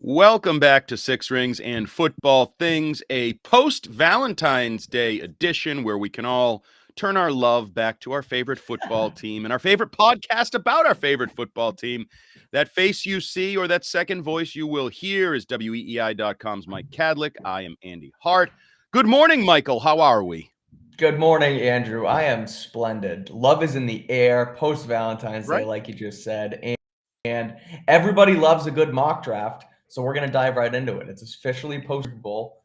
Welcome back to Six Rings and Football Things, a post-Valentine's Day edition where we can all turn our love back to our favorite football team and our favorite podcast about our favorite football team. That face you see or that second voice you will hear is weei.com's Mike Kadlick. I am Andy Hart. Good morning, Michael. How are we? Good morning, Andrew. I am splendid. Love is in the air post-Valentine's Day, Right. like you just said. And everybody loves a good mock draft. So we're going to dive right into it. It's officially post-Super Bowl.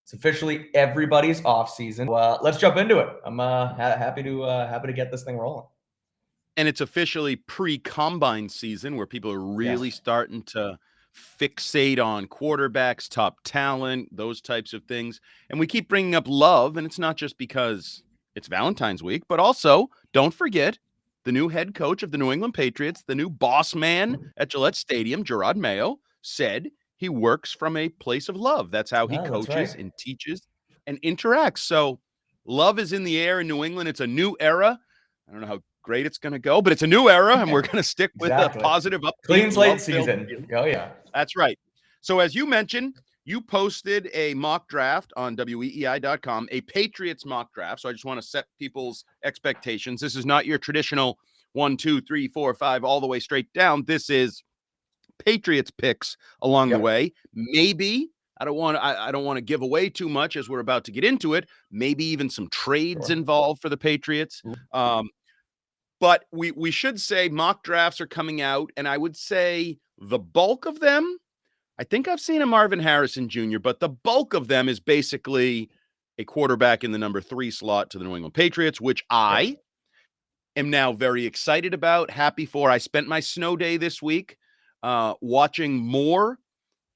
It's officially everybody's off season. Let's jump into it. I'm happy to get this thing rolling. And it's officially pre-combine season where people are really Yes. starting to fixate on quarterbacks, top talent, those types of things. And we keep bringing up love, and it's not just because it's Valentine's week, but also don't forget the new head coach of the New England Patriots, the new boss man at Gillette Stadium, Gerard Mayo, said he works from a place of love. That's how he Oh, that's right. coaches and teaches and interacts. So love is in the air in New England. It's a new era. I don't know how great it's going to go, but it's a new era, and we're going to stick with a Exactly. positive, upbeat, Clean slate love-filled season. feeling. Oh, yeah. That's right. So as you mentioned, you posted a mock draft on weei.com, a Patriots mock draft. So I just want to set people's expectations. This is not your traditional 1, 2, 3, 4, 5, all the way straight down. This is Patriots picks along the Yep. way. Maybe I don't want to give away too much as we're about to get into it. Maybe even some trades Sure. involved for the Patriots. But we should say mock drafts are coming out, and I would say the bulk of them, I think I've seen a Marvin Harrison Jr., but the bulk of them is basically a quarterback in the number 3 slot to the New England Patriots, which Yep. I am now very excited about, happy for. I spent my snow day this week watching more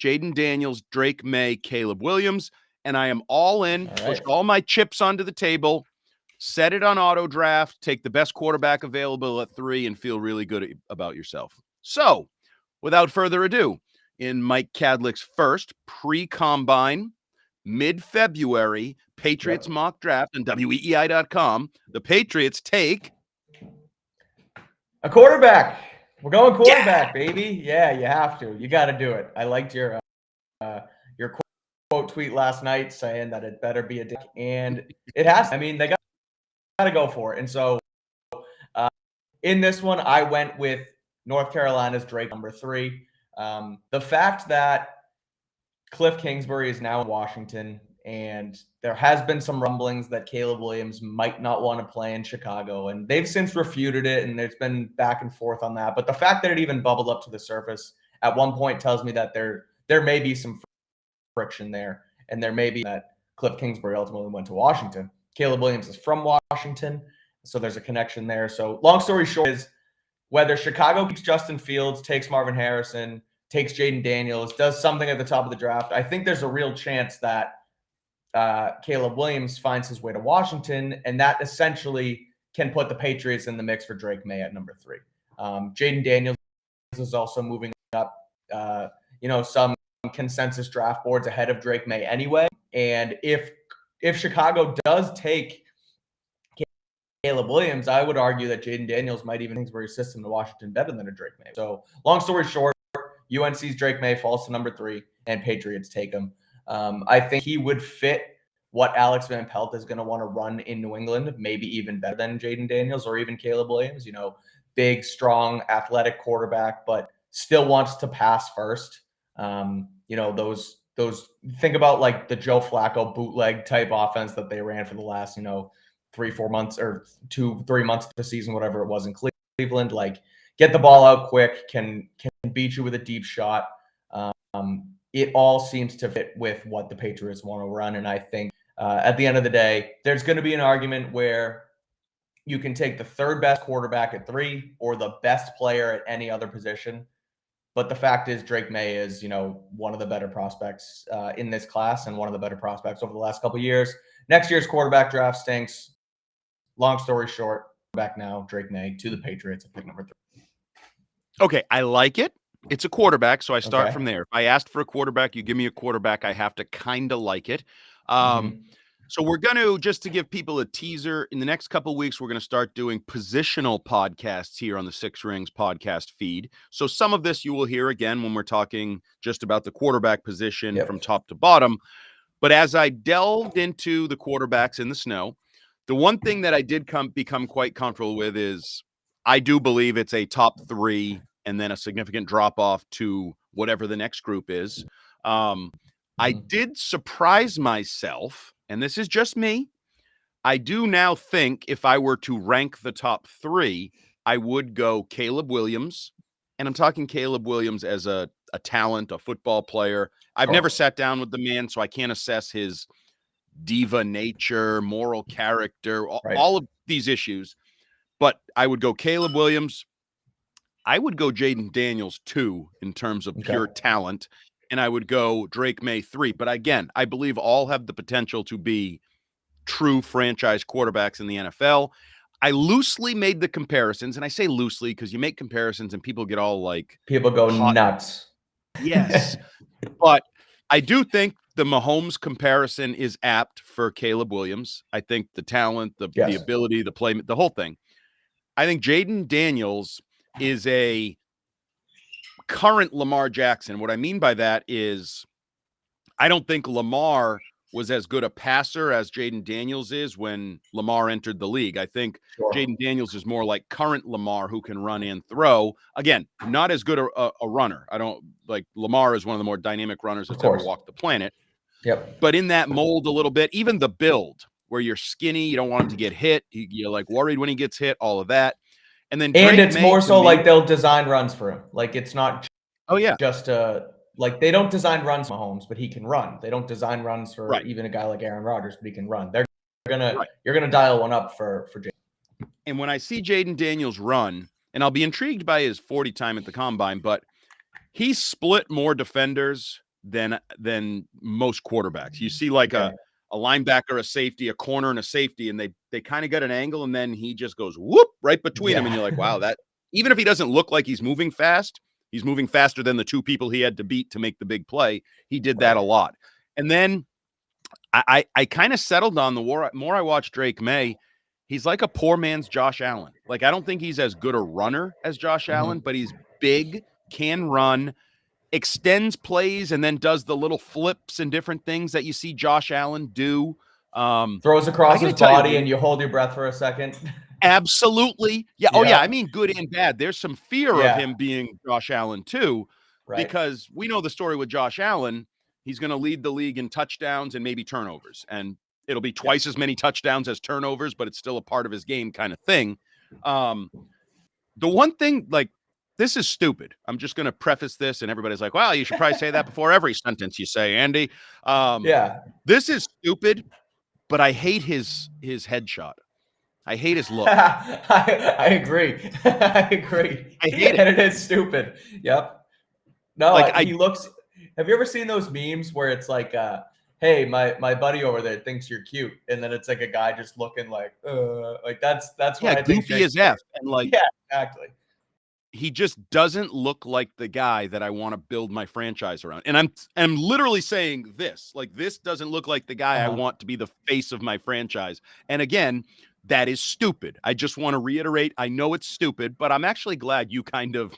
Jaden Daniels, Drake May, Caleb Williams, and I am all in, All pushed right. all my chips onto the table, set it on auto draft, take the best quarterback available at 3, and feel really good about yourself. So, without further ado, in Mike Kadlick's first pre-combine, mid-February Patriots Yep. mock draft on weei.com, the Patriots take A quarterback. We're going yeah. quarterback, baby. Yeah, you have to. You got to do it. I liked your quote tweet last night saying that it better be a dick, and it has. I mean, they got to go for it. And so uh, in this one, I went with North Carolina's Drake number 3. The fact that Cliff Kingsbury is now in Washington, and there has been some rumblings that Caleb Williams might not want to play in Chicago, and they've since refuted it, and there's been back and forth on that. But the fact that it even bubbled up to the surface at one point tells me that there may be some friction there, and there may be that Cliff Kingsbury ultimately went to Washington. Caleb Williams is from Washington, so there's a connection there. So long story short is whether Chicago keeps Justin Fields, takes Marvin Harrison, takes Jaden Daniels, does something at the top of the draft, I think there's a real chance that Caleb Williams finds his way to Washington, and that essentially can put the Patriots in the mix for Drake May at number 3. Jaden Daniels is also moving up, some consensus draft boards ahead of Drake May anyway. And if Chicago does take Caleb Williams, I would argue that Jaden Daniels might even Kingsbury's system to Washington better than a Drake May. So long story short, UNC's Drake May falls to number 3, and Patriots take him. I think he would fit what Alex Van Pelt is going to want to run in New England, maybe even better than Jaden Daniels or even Caleb Williams. Big, strong, athletic quarterback, but still wants to pass first. Those think about like the Joe Flacco bootleg type offense that they ran for the last 3-4 months or 2-3 months of the season, whatever it was in Cleveland. Like, get the ball out quick, can beat you with a deep shot. It all seems to fit with what the Patriots want to run, and I think at the end of the day, there's going to be an argument where you can take the third best quarterback at 3 or the best player at any other position. But the fact is, Drake May is, one of the better prospects in this class and one of the better prospects over the last couple of years. Next year's quarterback draft stinks. Long story short, back now, Drake May to the Patriots at pick number 3. Okay, I like it. It's a quarterback, so I start Okay. from there. If I asked for a quarterback, you give me a quarterback, I have to kind of like it. Mm-hmm. So we're going to, just to give people a teaser, in the next couple of weeks, we're going to start doing positional podcasts here on the Six Rings podcast feed. So some of this you will hear again when we're talking just about the quarterback position from top to bottom. But as I delved into the quarterbacks in the snow, the one thing that I did become quite comfortable with is I do believe it's a top 3 and then a significant drop off to whatever the next group is. I did surprise myself, and this is just me. I do now think if I were to rank the top 3, I would go Caleb Williams. And I'm talking Caleb Williams as a talent, a football player. I've never sat down with the man, so I can't assess his diva nature, moral character, all of these issues. But I would go Caleb Williams. I would go Jaden Daniels 2 in terms of pure talent. And I would go Drake May 3. But again, I believe all have the potential to be true franchise quarterbacks in the NFL. I loosely made the comparisons, and I say loosely because you make comparisons and people get all like... People go nuts. Yes. But I do think the Mahomes comparison is apt for Caleb Williams. I think the talent, the ability, the play, the whole thing. I think Jaden Daniels is a current Lamar Jackson. What I mean by that is I don't think Lamar was as good a passer as Jaden Daniels is when Lamar entered the league. I think Jaden Daniels is more like current Lamar, who can run and throw. Again, not as good a runner. I don't like Lamar is one of the more dynamic runners that's ever walked the planet. But in that mold a little bit, even the build where you're skinny, you don't want him to get hit. You're like worried when he gets hit, all of that. And then Drake it's more so like they'll design runs for him. Like it's not just like they don't design runs for Mahomes, but he can run. They don't design runs for even a guy like Aaron Rodgers, but he can run. You're gonna dial one up for Jaden. And when I see Jaden Daniels run, and I'll be intrigued by his 40 time at the combine, but he split more defenders than most quarterbacks. You see like a linebacker, a safety, a corner, and a safety, and they kind of get an angle, and then he just goes whoop right between them, and you're like, wow, that even if he doesn't look like he's moving fast, he's moving faster than the 2 people he had to beat to make the big play. He did that a lot. And then I kind of settled on the more I watched Drake May, he's like a poor man's Josh Allen. Like, I don't think he's as good a runner as Josh Allen, but he's big, can run, extends plays, and then does the little flips and different things that you see Josh Allen do. Throws across his body and you hold your breath for a second. Absolutely. Yeah. Oh, yeah. I mean, good and bad. There's some fear of him being Josh Allen, too, because we know the story with Josh Allen. He's going to lead the league in touchdowns and maybe turnovers. And it'll be twice as many touchdowns as turnovers, but it's still a part of his game kind of thing. The one thing, like, this is stupid. I'm just going to preface this, and everybody's like, well, you should probably say that before every sentence you say, Andy. This is stupid, but I hate his headshot. I hate his look. I agree. I agree. I hate it. And it is stupid. Yep. No, like he looks. Have you ever seen those memes where it's like, hey, my buddy over there thinks you're cute, and then it's like a guy just looking like that's what I think. Goofy as F, and like exactly. He just doesn't look like the guy that I want to build my franchise around. And I'm literally saying this, like, this doesn't look like the guy I want to be the face of my franchise. And again, that is stupid. I just want to reiterate, I know it's stupid, but I'm actually glad you kind of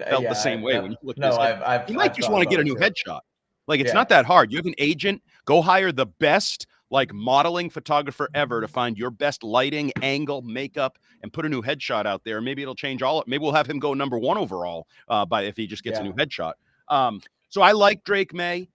felt the same way when you look at this. You might just want to get a new headshot. Like, it's not that hard. You have an agent, go hire the best like modeling photographer ever to find your best lighting, angle, makeup, and put a new headshot out there. Maybe it'll change all. Maybe we'll have him go number 1 overall if he just gets a new headshot. So I like Drake May.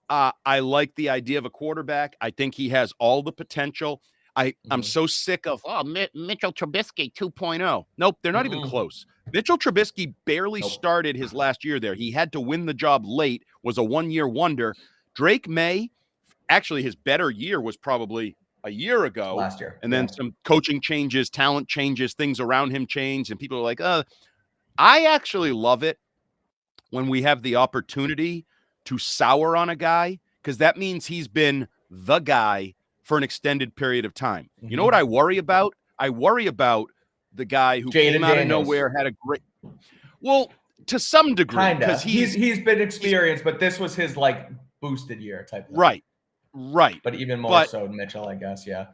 I like the idea of a quarterback. I think he has all the potential. I'm so sick of Mitchell Trubisky 2.0. Nope, they're not even close. Mitchell Trubisky barely started his last year there. He had to win the job late, was a 1-year wonder. Drake May, actually his better year was probably a year ago. Last year. And then some coaching changes, talent changes, things around him change. And people are like, I actually love it when we have the opportunity to sour on a guy, because that means he's been the guy for an extended period of time. You know what I worry about? I worry about the guy who came out of nowhere, had a great, well, to some degree, because he's been experienced, but this was his like boosted year type thing. Right. Right. but even more But so Mitchell, I guess. Yeah.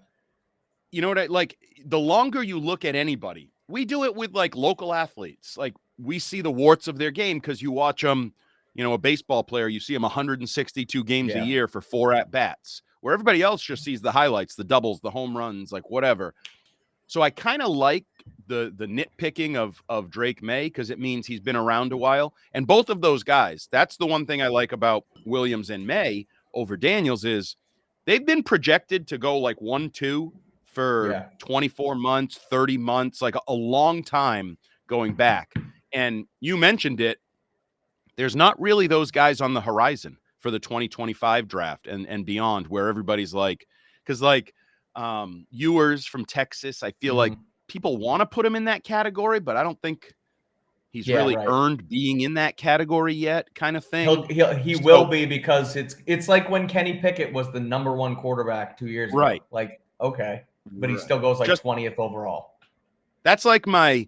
you know what I like? The longer you look at anybody, we do it with like local athletes. Like we see the warts of their game because you watch them, a baseball player, you see him 162 games a Yeah. year for 4 at bats, where everybody else just sees the highlights, the doubles, the home runs, like whatever. So I kind of like the nitpicking of Drake May because it means he's been around a while. And both of those guys, that's the one thing I like about Williams and May over Daniels is they've been projected to go like 1-2 for Yeah. 24 months, 30 months, like a long time going back. And you mentioned it, there's not really those guys on the horizon for the 2025 draft and beyond where everybody's like, because like Ewers from Texas, I feel like Mhm. people want to put him in that category, but I don't think he's Yeah, really right. earned being in that category yet, kind of thing. He will So be because it's like when Kenny Pickett was the number 1 quarterback 2 years ago. right, Like, okay, but he right. still goes like Just 20th overall. that's like my,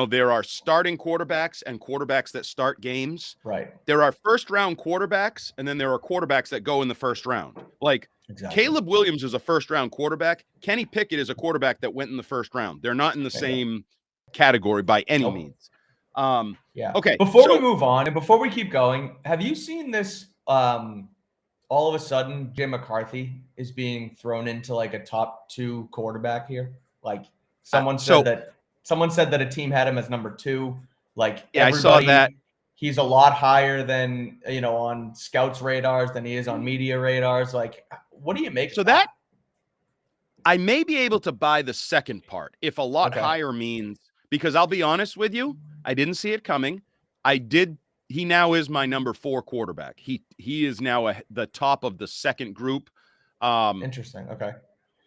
there are starting quarterbacks and quarterbacks that start games. Right. There are first round quarterbacks, and then there are quarterbacks that go in the first round. Like Exactly. Caleb Williams is a first round quarterback. Kenny Pickett is a quarterback that went in the first round. They're not in the Bingo. same category by any Nope. means. Yeah. Okay, Before we so move on and before we keep going, have you seen this? All of a sudden, Jim McCarthy is being thrown into like a top 2 quarterback here. Like someone so said that a team had him as number 2. Like yeah, I saw that. he's a lot higher than on scouts radars than he is on media radars. Like, what do you make So of that? I may be able to buy the second part if a lot Okay. higher means, because I'll be honest with you, I didn't see it coming. I did. He now is my number 4 quarterback. He is now the top of the second group. Interesting. Okay.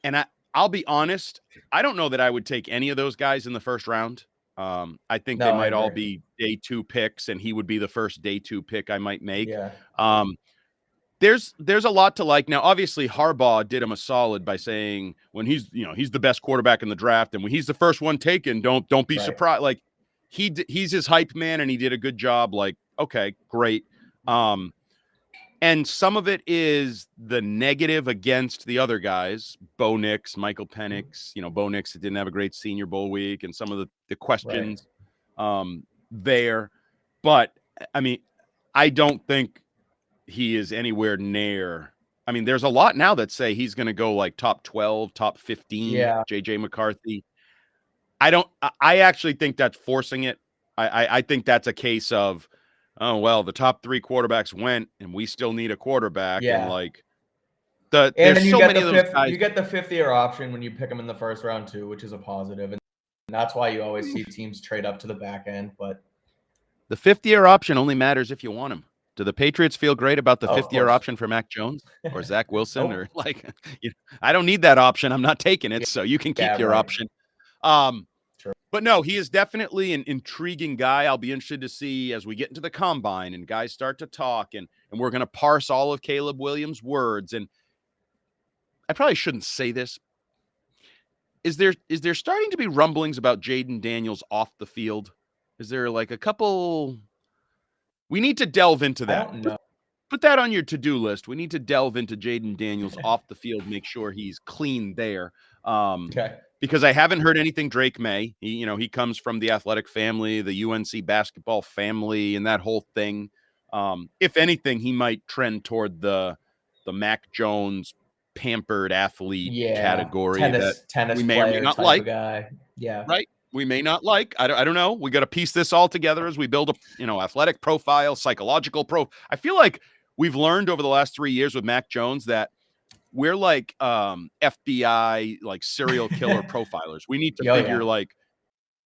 And I'll be honest, I don't know that I would take any of those guys in the first round. I think they No, I might all agree. be day 2 picks, and he would be the first day 2 pick I might make. Yeah. There's a lot to like. Now, obviously, Harbaugh did him a solid by saying when he's the best quarterback in the draft, and when he's the first one taken, don't be Right. surprised. Like he's his hype man, and he did a good job. Like, okay, great. And some of it is the negative against the other guys, Bo Nix, Michael Penix. Bo Nix didn't have a great Senior Bowl week, and some of the Right. questions there. But I mean, I don't think he is anywhere near. I mean, there's a lot now that say he's going to go like top 12, top 15, Yeah. JJ McCarthy. I actually think that's forcing it. I think that's a case of, oh, well, the top 3 quarterbacks went and we still need a quarterback. And Yeah. like And there's then so many of those guys. you get the 5th-year option when you pick them in the first round too, which is a positive. And that's why you always see teams trade up to the back end. But The 5th-year option only matters if you want him. Do the Patriots feel great about the of 5th-year course. option for Mac Jones or Zach Wilson Nope. or like, I don't need that option. I'm not taking it. So you can keep Yeah, your right. option. True. But no, he is definitely an intriguing guy. I'll be interested to see as we get into the combine and guys start to talk and we're going to parse all of Caleb Williams' words. And I probably shouldn't say this. Is there starting to be rumblings about Jaden Daniels off the field? Is there like a couple? We need to delve into I that. don't know. Put that on your to-do list. We need to delve into Jaden Daniels off the field, make sure he's clean there. Okay. Because I haven't heard anything Drake May. He comes from the athletic family, the UNC basketball family, and that whole thing. If anything, he might trend toward the Mac Jones pampered athlete Yeah. category that Tennis we may or may player not type like. of guy. Yeah. Right? We may not like. I don't know. We got to piece this all together as we build a athletic profile, psychological I feel like we've learned over the last 3 years with Mac Jones that we're like FBI, like serial killer profilers. We need to Oh figure yeah. like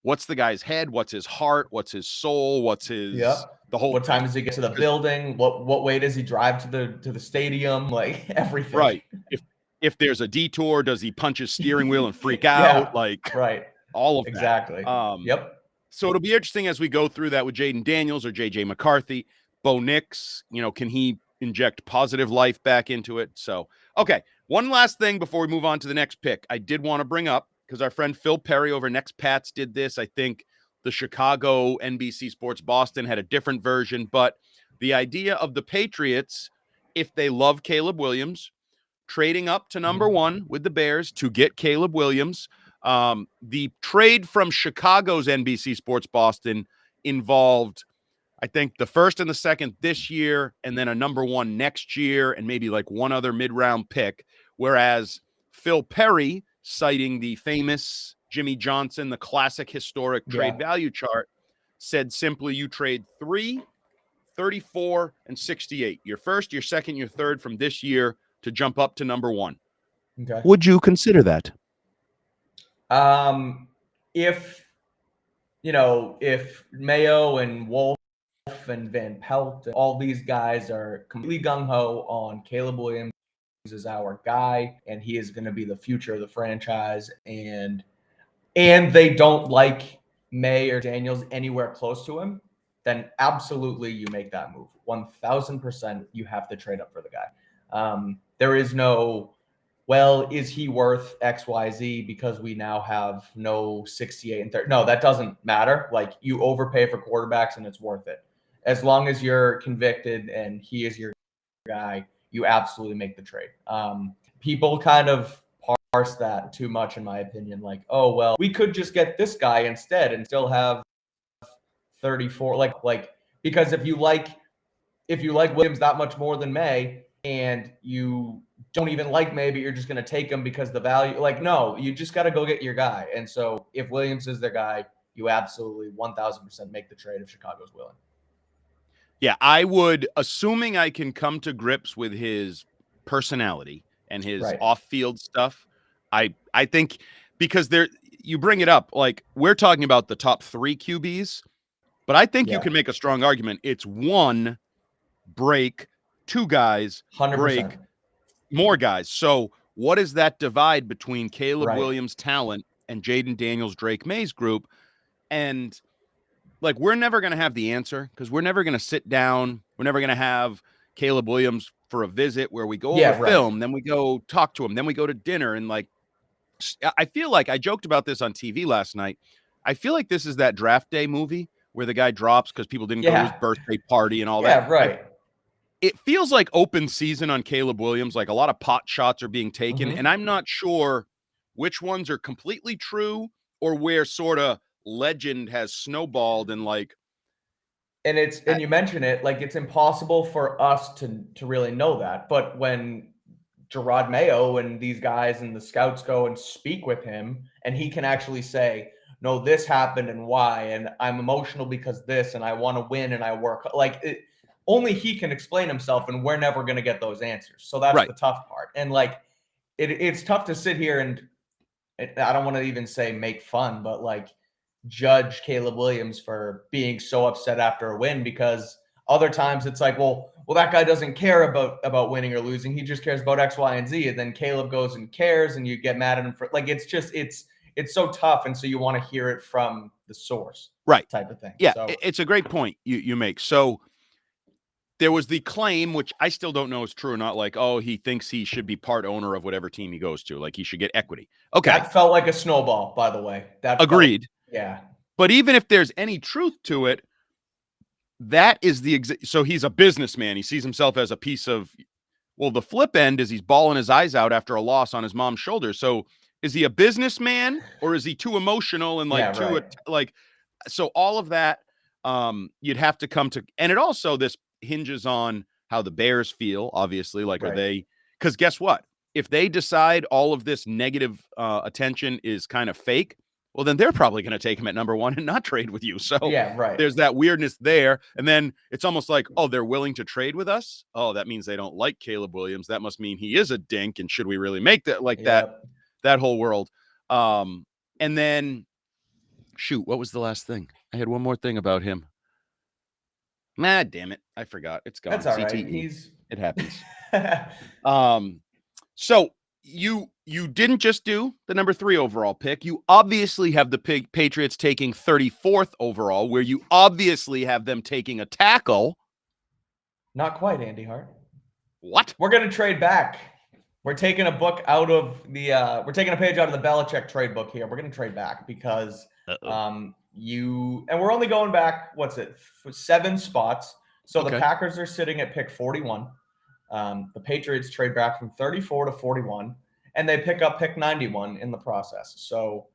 what's the guy's head, what's his heart, what's his soul, what's his Yep. the whole What time thing. does he get to the 'Cause- building? What way does he drive to the stadium? Like everything. right. If there's a detour, does he punch his steering wheel and freak out? Yeah. Like Right. all of that. Exactly. Yep. So it'll be interesting as we go through that with Jaden Daniels or JJ McCarthy. Bo Nix, can he inject positive life back into it? So, okay. One last thing before we move on to the next pick, I did want to bring up because our friend Phil Perry over Next Pats did this. I think the Chicago NBC Sports Boston had a different version, but the idea of the Patriots, if they love Caleb Williams, trading up to number one with the Bears to get Caleb Williams. The trade from Chicago's NBC Sports Boston involved, I think, the first and the second this year, and then a number one next year, and maybe like one other mid-round pick. Whereas Phil Perry, citing the famous Jimmy Johnson, the classic historic trade value chart, said simply you trade 3, 34, and 68. Your first, your second, your third from this year to jump up to number one. Okay. Would you consider that? If Mayo and Wolf and Van Pelt, all these guys are completely gung-ho on Caleb Williams is our guy, and he is going to be the future of the franchise, and they don't like May or Daniels anywhere close to him, then absolutely you make that move. 1,000% you have to trade up for the guy. There is no, well, is he worth XYZ because we now have no 68 and 30? No, that doesn't matter. Like, you overpay for quarterbacks and it's worth it. As long as you're convicted and he is your guy, you absolutely make the trade. People kind of parse that too much, in my opinion. Like, oh, well, we could just get this guy instead and still have 34. Like because if you like Williams that much more than May, and you don't even like May, but you're just going to take him because the value, like, no, you just got to go get your guy. And so if Williams is their guy, you absolutely 1,000% make the trade if Chicago's willing. Yeah, I would, assuming I can come to grips with his personality and his off-field stuff. I think, because you bring it up, like, we're talking about the top 3 QBs, but I think you can make a strong argument. It's 1 break, 2 guys 100%. break, more guys. So what is that divide between Caleb Williams' talent and Jaden Daniels, Drake May's group? And like, we're never going to have the answer, because we're never going to sit down. We're never going to have Caleb Williams for a visit where we go over film, then we go talk to him, then we go to dinner. And like, I feel like I joked about this on TV last night. I feel like this is that Draft Day movie where the guy drops because people didn't go to his birthday party and all that. It feels like open season on Caleb Williams. Like, a lot of pot shots are being taken, and I'm not sure which ones are completely true or where sort of legend has snowballed. And like, and you mention it, like, it's impossible for us to really know that. But when Gerard Mayo and these guys and the scouts go and speak with him, and he can actually say, no, this happened and why, and I'm emotional because this, and I want to win and I work, like, only he can explain himself, and we're never going to get those answers. So that's the tough part. And like, it's tough to sit here and I don't want to even say make fun, but like, judge Caleb Williams for being so upset after a win, because other times it's like, well, that guy doesn't care about winning or losing. He just cares about X, Y, and Z. And then Caleb goes and cares, and you get mad at him for, like, it's just, it's so tough. And so you want to hear it from the source, type of thing. Yeah, so, it's a great point you make. So there was the claim, which I still don't know is true or not, like, oh, he thinks he should be part owner of whatever team he goes to. Like, he should get equity. Okay. That felt like a snowball, by the way. Agreed. Yeah. But even if there's any truth to it, that is so he's a businessman. He sees himself as a piece of, well, the flip end is he's bawling his eyes out after a loss on his mom's shoulder. So is he a businessman, or is he too emotional and like so all of that, you'd have to come to, and it also, this hinges on how the Bears feel, obviously. Like, are they, because guess what? If they decide all of this negative attention is kind of fake, well, then they're probably going to take him at number 1 and not trade with you. So there's that weirdness there. And then it's almost like, oh, they're willing to trade with us. Oh, that means they don't like Caleb Williams. That must mean he is a dink. And should we really make that, like, that whole world? And then, shoot, what was the last thing? I had one more thing about him. Nah, damn it. I forgot. It's gone. That's all CTE. right. It happens. So you didn't just do the number 3 overall pick. You obviously have the Patriots taking 34th overall, where you obviously have them taking a tackle. Not quite, Andy Hart. What? We're going to trade back. We're taking a book out of the we're taking a page out of the Belichick trade book here. We're going to trade back because and we're only going back, 7 spots. So the Packers are sitting at pick 41. The Patriots trade back from 34 to 41, and they pick up pick 91 in the process. So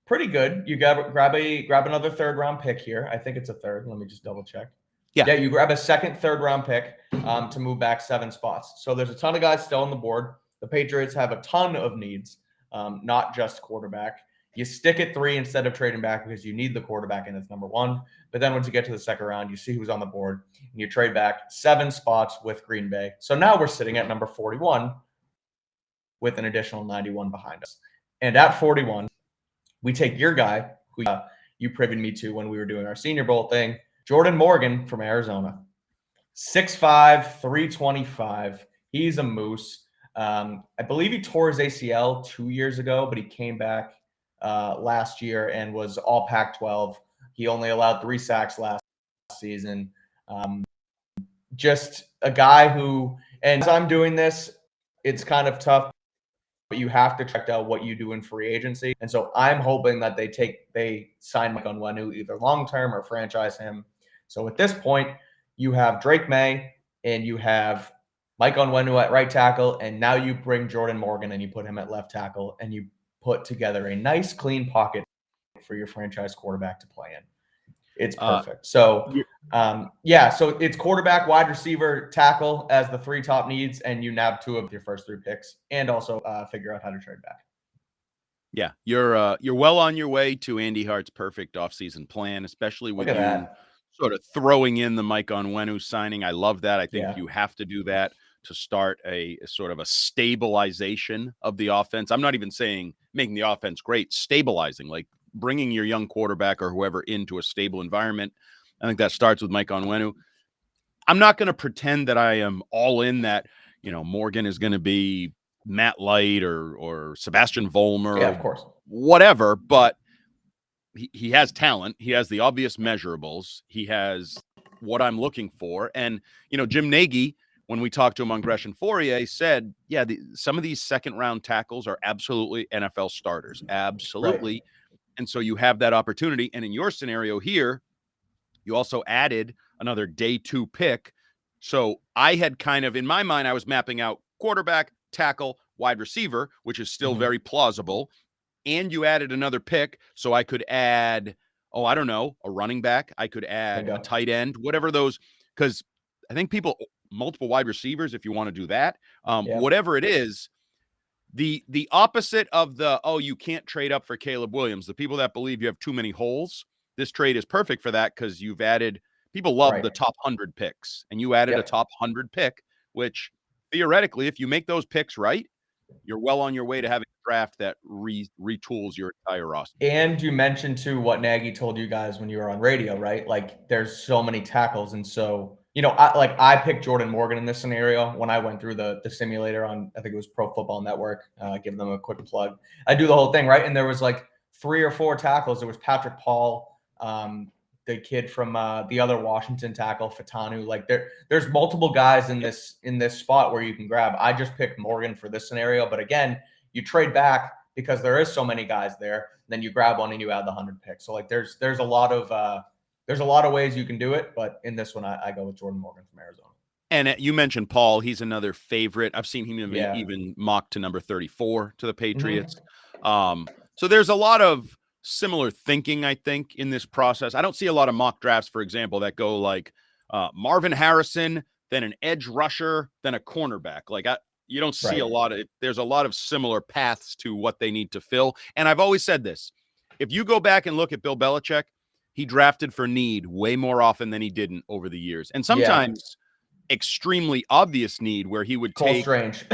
pretty good. You grab another third round pick here. I think it's a third. Let me just double check. Yeah, you grab a second, third round pick to move back 7 spots. So there's a ton of guys still on the board. The Patriots have a ton of needs, not just quarterback. You stick at 3 instead of trading back because you need the quarterback, and it's number 1. But then once you get to the second round, you see who's on the board, and you trade back 7 spots with Green Bay. So now we're sitting at number 41 with an additional 91 behind us. And at 41, we take your guy, who you privied me to when we were doing our Senior Bowl thing, Jordan Morgan from Arizona. 6'5", 325. He's a moose. I believe he tore his ACL 2 years ago, but he came back last year and was all Pac-12. He only allowed 3 sacks last season. Just a guy who, and as I'm doing this, it's kind of tough, but you have to check out what you do in free agency. And so I'm hoping that they sign Mike Onwenu either long-term or franchise him. So at this point, you have Drake May and you have Mike Onwenu at right tackle, and now you bring Jordan Morgan and you put him at left tackle, and you put together a nice, clean pocket for your franchise quarterback to play in. It's perfect. So it's quarterback, wide receiver, tackle as the 3 top needs, and you nab 2 of your first 3 picks, and also figure out how to trade back. Yeah, you're well on your way to Andy Hart's perfect offseason plan, especially with you sort of throwing in the Mike Onwenu signing. I love that. I think you have to do that to start a sort of a stabilization of the offense. I'm not even saying making the offense great, stabilizing, like bringing your young quarterback or whoever into a stable environment. I think that starts with Mike Onwenu. I'm not going to pretend that I am all in that, Morgan is going to be Matt Light or Sebastian Vollmer, of course, whatever, but he has talent. He has the obvious measurables. He has what I'm looking for. And, Jim Nagy, when we talked to him on Gresh and Fourier, said, some of these second-round tackles are absolutely NFL starters. Absolutely. Right. And so you have that opportunity. And in your scenario here, you also added another day 2 pick. So I had kind of, in my mind, I was mapping out quarterback, tackle, wide receiver, which is still very plausible. And you added another pick, so I could add, I don't know, a running back. I could add a tight end, whatever those, because I think multiple wide receivers, if you want to do that, whatever it is, the opposite of you can't trade up for Caleb Williams. The people that believe you have too many holes, this trade is perfect for that because you've added, people love the top 100 picks, and you added a top 100 pick, which theoretically, if you make those picks right, you're well on your way to having a draft that retools your entire roster. And you mentioned too what Nagy told you guys when you were on radio, right? Like there's so many tackles, and so I picked Jordan Morgan in this scenario when I went through the simulator on, I think it was Pro Football Network. Give them a quick plug. I do the whole thing, right? And there was like 3 or 4 tackles. There was Patrick Paul, the kid from the other Washington tackle, Fatanu. Like there's multiple guys in this spot where you can grab. I just picked Morgan for this scenario, but again, you trade back because there is so many guys there. Then you grab one and you add the 100 picks. So like there's a lot of ways you can do it, but in this one I go with Jordan Morgan from Arizona. And you mentioned Paul. He's another favorite. I've seen him even mocked to number 34 to the Patriots. So there's a lot of similar thinking, I think, in this process. I don't see a lot of mock drafts, for example, that go like Marvin Harrison, then an edge rusher, then a cornerback. Like you don't see a lot of it. There's a lot of similar paths to what they need to fill. And I've always said this. If you go back and look at Bill Belichick, he drafted for need way more often than he didn't over the years. And sometimes extremely obvious need where he would take Strange.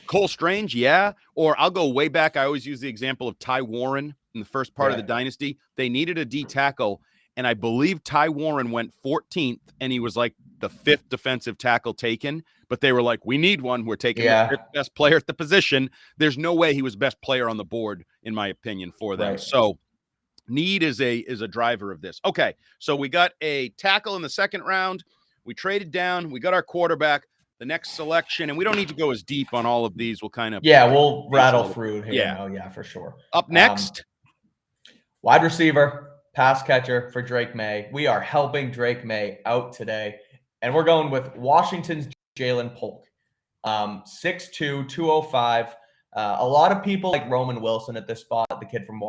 Cole Strange. Yeah. Or I'll go way back. I always use the example of Ty Warren in the first part of the dynasty. They needed a D tackle. And I believe Ty Warren went 14th and he was like the 5th defensive tackle taken, but they were like, we need one. We're taking the 5th best player at the position. There's no way he was best player on the board, in my opinion, for them. So need is a driver of this. Okay. So we got a tackle in the second round. We traded down. We got our quarterback. The next selection, and we don't need to go as deep on all of these. We'll kind of we'll rattle through here now. Yeah, for sure. Up next, wide receiver, pass catcher for Drake May. We are helping Drake May out today, and we're going with Washington's Jalen Polk. 6'2", 205. A lot of people like Roman Wilson at this spot, the kid from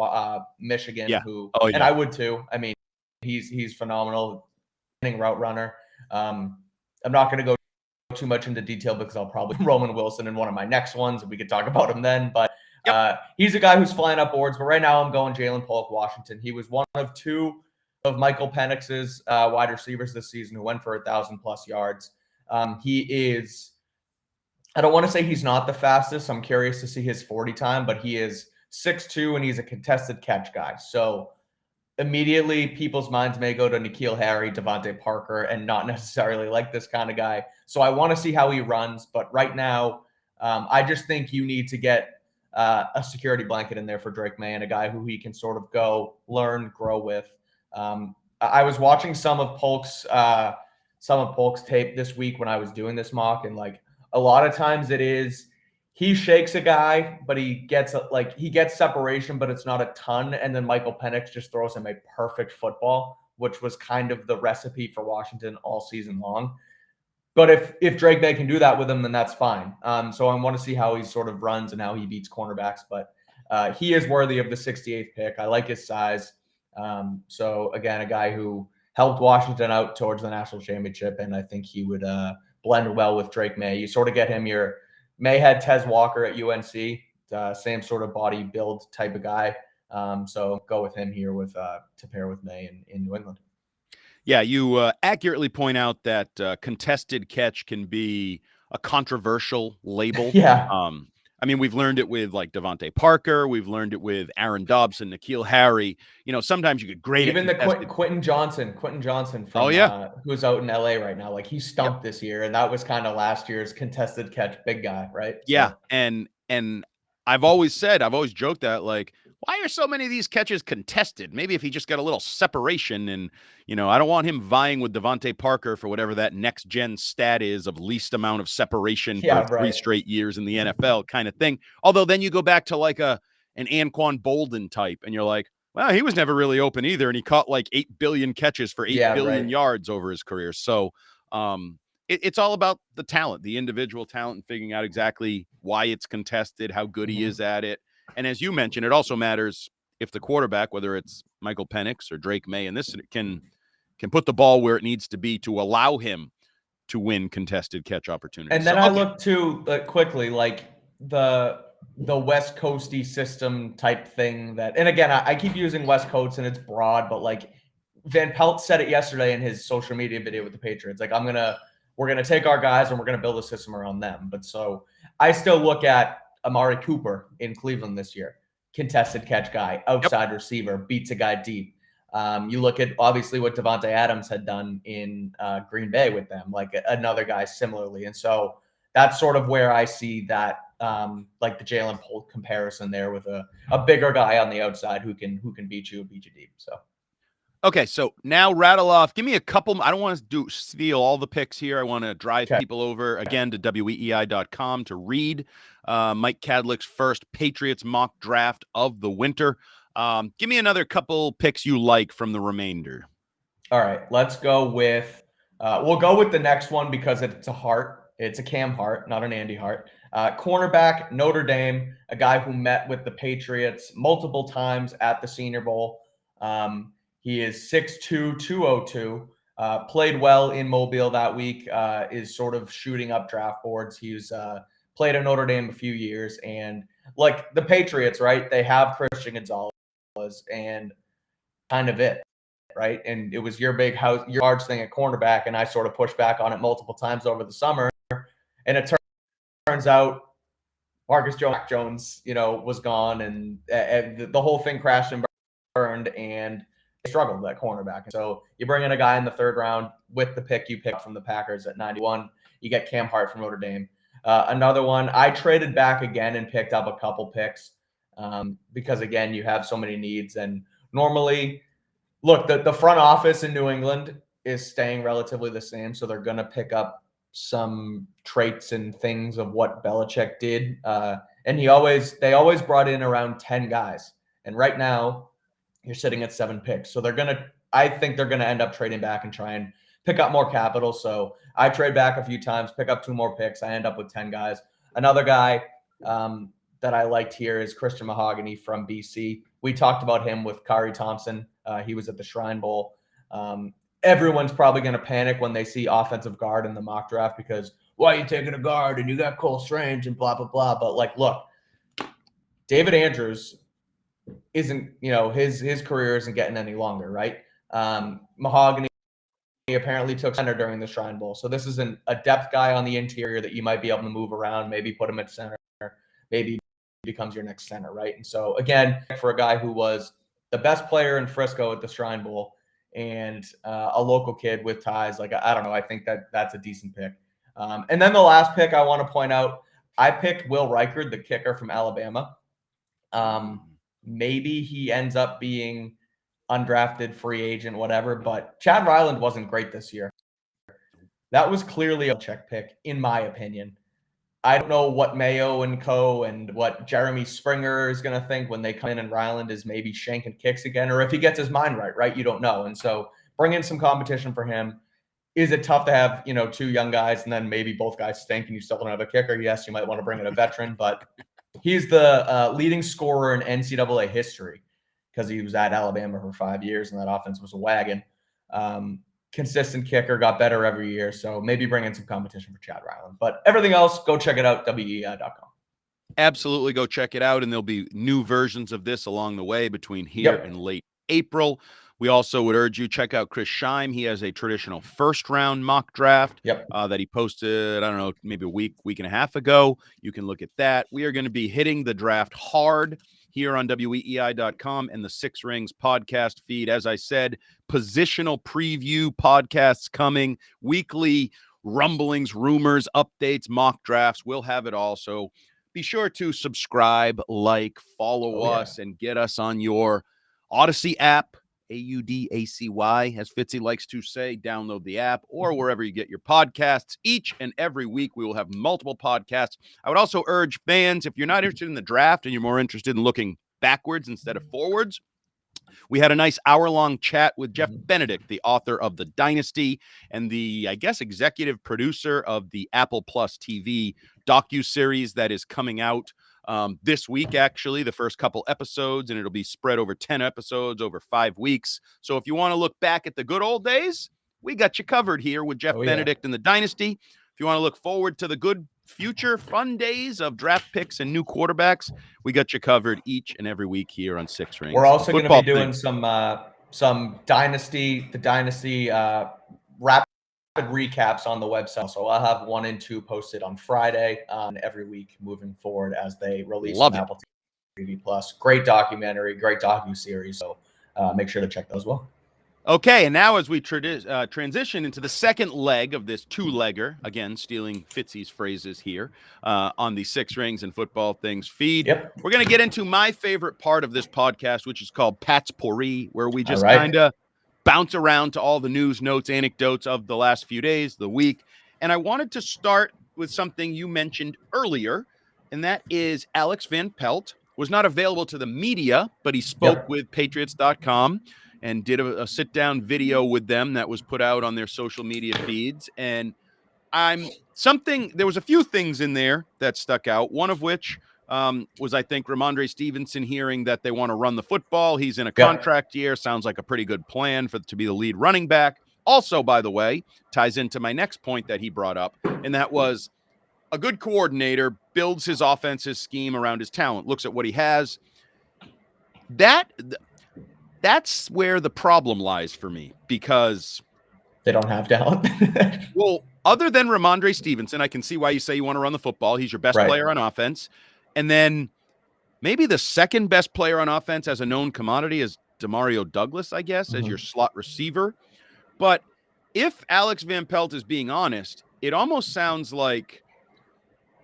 Michigan, Yeah. who, Oh, and yeah. I would too. I mean, he's phenomenal, route runner. I'm not going to go too much into detail because I'll probably Roman Wilson in one of my next ones, and we could talk about him then. But he's a guy who's flying up boards. But right now, I'm going Jalen Polk, Washington. He was one of two of Michael Penix's wide receivers this season who went for 1,000+ yards. He is. I don't want to say he's not the fastest. I'm curious to see his 40 time, but he is 6'2", and he's a contested catch guy. So immediately people's minds may go to N'Keal Harry, Devontae Parker, and not necessarily like this kind of guy. So I want to see how he runs. But right now, I just think you need to get a security blanket in there for Drake May and a guy who he can sort of go learn, grow with. I was watching some of Polk's tape this week when I was doing this mock, and like a lot of times it is he shakes a guy, but he gets separation, but it's not a ton. And then Michael Penix just throws him a perfect football, which was kind of the recipe for Washington all season long. But if Drake May can do that with him, then that's fine. So I want to see how he sort of runs and how he beats cornerbacks. But he is worthy of the 68th pick. I like his size. So again, a guy who helped Washington out towards the national championship, and I think he would blend well with Drake May. You sort of get him your May had Tez Walker at UNC, same sort of body build type of guy. So go with him here to pair with May in New England. Yeah, you accurately point out that contested catch can be a controversial label. Yeah. I mean, we've learned it with like Devontae Parker. We've learned it with Aaron Dobson, N'Keal Harry. Sometimes you get great Even at the Quentin Johnson from who's out in LA right now. Like he stunk this year, and that was kind of last year's contested catch big guy, right? Yeah, so. and I've always joked that like, why are so many of these catches contested? Maybe if he just got a little separation, and I don't want him vying with Devontae Parker for whatever that next gen stat is of least amount of separation for 3 straight years in the NFL kind of thing. Although then you go back to like an Anquan Bolden type, and you're like, well, he was never really open either, and he caught like 8 billion catches for 8 billion yards over his career. So it's all about the talent, the individual talent, and figuring out exactly why it's contested, how good he is at it. And as you mentioned, it also matters if the quarterback, whether it's Michael Penix or Drake May, and this can put the ball where it needs to be to allow him to win contested catch opportunities. And then I look too quickly, like the West Coasty system type thing that, and again, I keep using West Coast and it's broad, but like Van Pelt said it yesterday in his social media video with the Patriots. Like we're going to take our guys and we're going to build a system around them. But so I still look at Amari Cooper in Cleveland this year, contested catch guy, outside receiver, beats a guy deep. You look at obviously what Devontae Adams had done in Green Bay with them, like another guy similarly. And so that's sort of where I see that, like the Jalen Polk comparison there with a bigger guy on the outside who can beat you deep. So. Okay, so now rattle off. Give me a couple. I don't want to steal all the picks here. I want to drive people over again to weei.com to read Mike Kadlick's first Patriots mock draft of the winter. Give me another couple picks you like from the remainder. All right, let's go with. We'll go with the next one because it's a Hart. It's a Cam Hart, not an Andy Hart. Cornerback, Notre Dame, a guy who met with the Patriots multiple times at the Senior Bowl. He is 6'2", 202, played well in Mobile that week, is sort of shooting up draft boards. He's played at Notre Dame a few years, and like the Patriots, right? They have Christian Gonzalez and kind of it, right? And it was your large thing at cornerback, and I sort of pushed back on it multiple times over the summer, and it turns out Marcus Jones, was gone, and the whole thing crashed and burned, and struggled at cornerback. And so you bring in a guy in the 3rd round with the pick you picked from the Packers at 91. You get Cam Hart from Notre Dame. Another one, I traded back again and picked up a couple picks because, again, you have so many needs. And normally, look, the front office in New England is staying relatively the same. So they're going to pick up some traits and things of what Belichick did. And they always brought in around 10 guys. And right now, you're sitting at 7 picks. So I think they're going to end up trading back and try and pick up more capital. So I trade back a few times, pick up 2 more picks. I end up with 10 guys. Another guy that I liked here is Christian Mahogany from BC. We talked about him with Kari Thompson. He was at the Shrine Bowl. Everyone's probably going to panic when they see offensive guard in the mock draft because why are you taking a guard and you got Cole Strange and blah, blah, blah. But like, look, David Andrews isn't, his career isn't getting any longer, right? Mahogany apparently took center during the Shrine Bowl. So this isn't a depth guy on the interior that you might be able to move around, maybe put him at center, maybe he becomes your next center, right? And so again, for a guy who was the best player in Frisco at the Shrine Bowl and a local kid with ties, like, I don't know, I think that's a decent pick. And then the last pick I want to point out, I picked Will Reichard, the kicker from Alabama. Maybe he ends up being undrafted, free agent, whatever, but Chad Ryland wasn't great this year. That was clearly a check pick, in my opinion. I don't know what Mayo and co and what Jeremy Springer is going to think when they come in and Ryland is maybe shanking kicks again, or if he gets his mind right? You don't know. And so bring in some competition for him. Is it tough to have, 2 young guys and then maybe both guys stink and you still don't have a kicker? Yes, you might want to bring in a veteran, but he's the leading scorer in NCAA history because he was at Alabama for 5 years and that offense was a wagon. Consistent kicker, got better every year. So maybe bring in some competition for Chad Ryland. But everything else, go check it out, weei.com. Absolutely go check it out. And there'll be new versions of this along the way between here and late April. We also would urge you check out Chris Scheim. He has a traditional first-round mock draft that he posted, I don't know, maybe a week and a half ago. You can look at that. We are going to be hitting the draft hard here on weei.com and the Six Rings podcast feed. As I said, positional preview podcasts coming, weekly rumblings, rumors, updates, mock drafts. We'll have it all. So be sure to subscribe, follow us, and get us on your Odyssey app, AUDACY, as Fitzy likes to say. Download the app or wherever you get your podcasts. Each and every week, we will have multiple podcasts. I would also urge fans, if you're not interested in the draft and you're more interested in looking backwards instead of forwards, we had a nice hour-long chat with Jeff Benedict, the author of The Dynasty and the, I guess, executive producer of the Apple Plus TV docuseries that is coming out this week, actually, the first couple episodes, and it'll be spread over 10 episodes over 5 weeks. So if you want to look back at the good old days, we got you covered here with Jeff Benedict and The Dynasty. If you want to look forward to the good future fun days of draft picks and new quarterbacks, we got you covered each and every week here on Six Rings. We're also going to be doing some Dynasty rapid recaps on the website. So I'll have 1 and 2 posted on Friday every week moving forward as they release on Apple TV Plus. Great documentary, great docu-series. So make sure to check those as well. Okay, and now as we transition into the second leg of this two-legger, again, stealing Fitzy's phrases here on the Six Rings and Football Things feed, we're going to get into my favorite part of this podcast, which is called Patspourri, where we just kind of bounce around to all the news, notes, anecdotes of the last few days, the week. And I wanted to start with something you mentioned earlier, and that is Alex Van Pelt was not available to the media, but he spoke with Patriots.com and did a sit-down video with them that was put out on their social media feeds. And there was a few things in there that stuck out, one of which was, I think, Ramondre Stevenson hearing that they want to run the football. He's in a contract year. Sounds like a pretty good plan to be the lead running back. Also, by the way, ties into my next point that he brought up, and that was a good coordinator builds his offense, his scheme around his talent, looks at what he has. That's where the problem lies for me, because they don't have talent. Well, other than Ramondre Stevenson, I can see why you say you want to run the football. He's your best player on offense. And then maybe the second best player on offense as a known commodity is Demario Douglas, I guess, as your slot receiver. But if Alex Van Pelt is being honest, it almost sounds like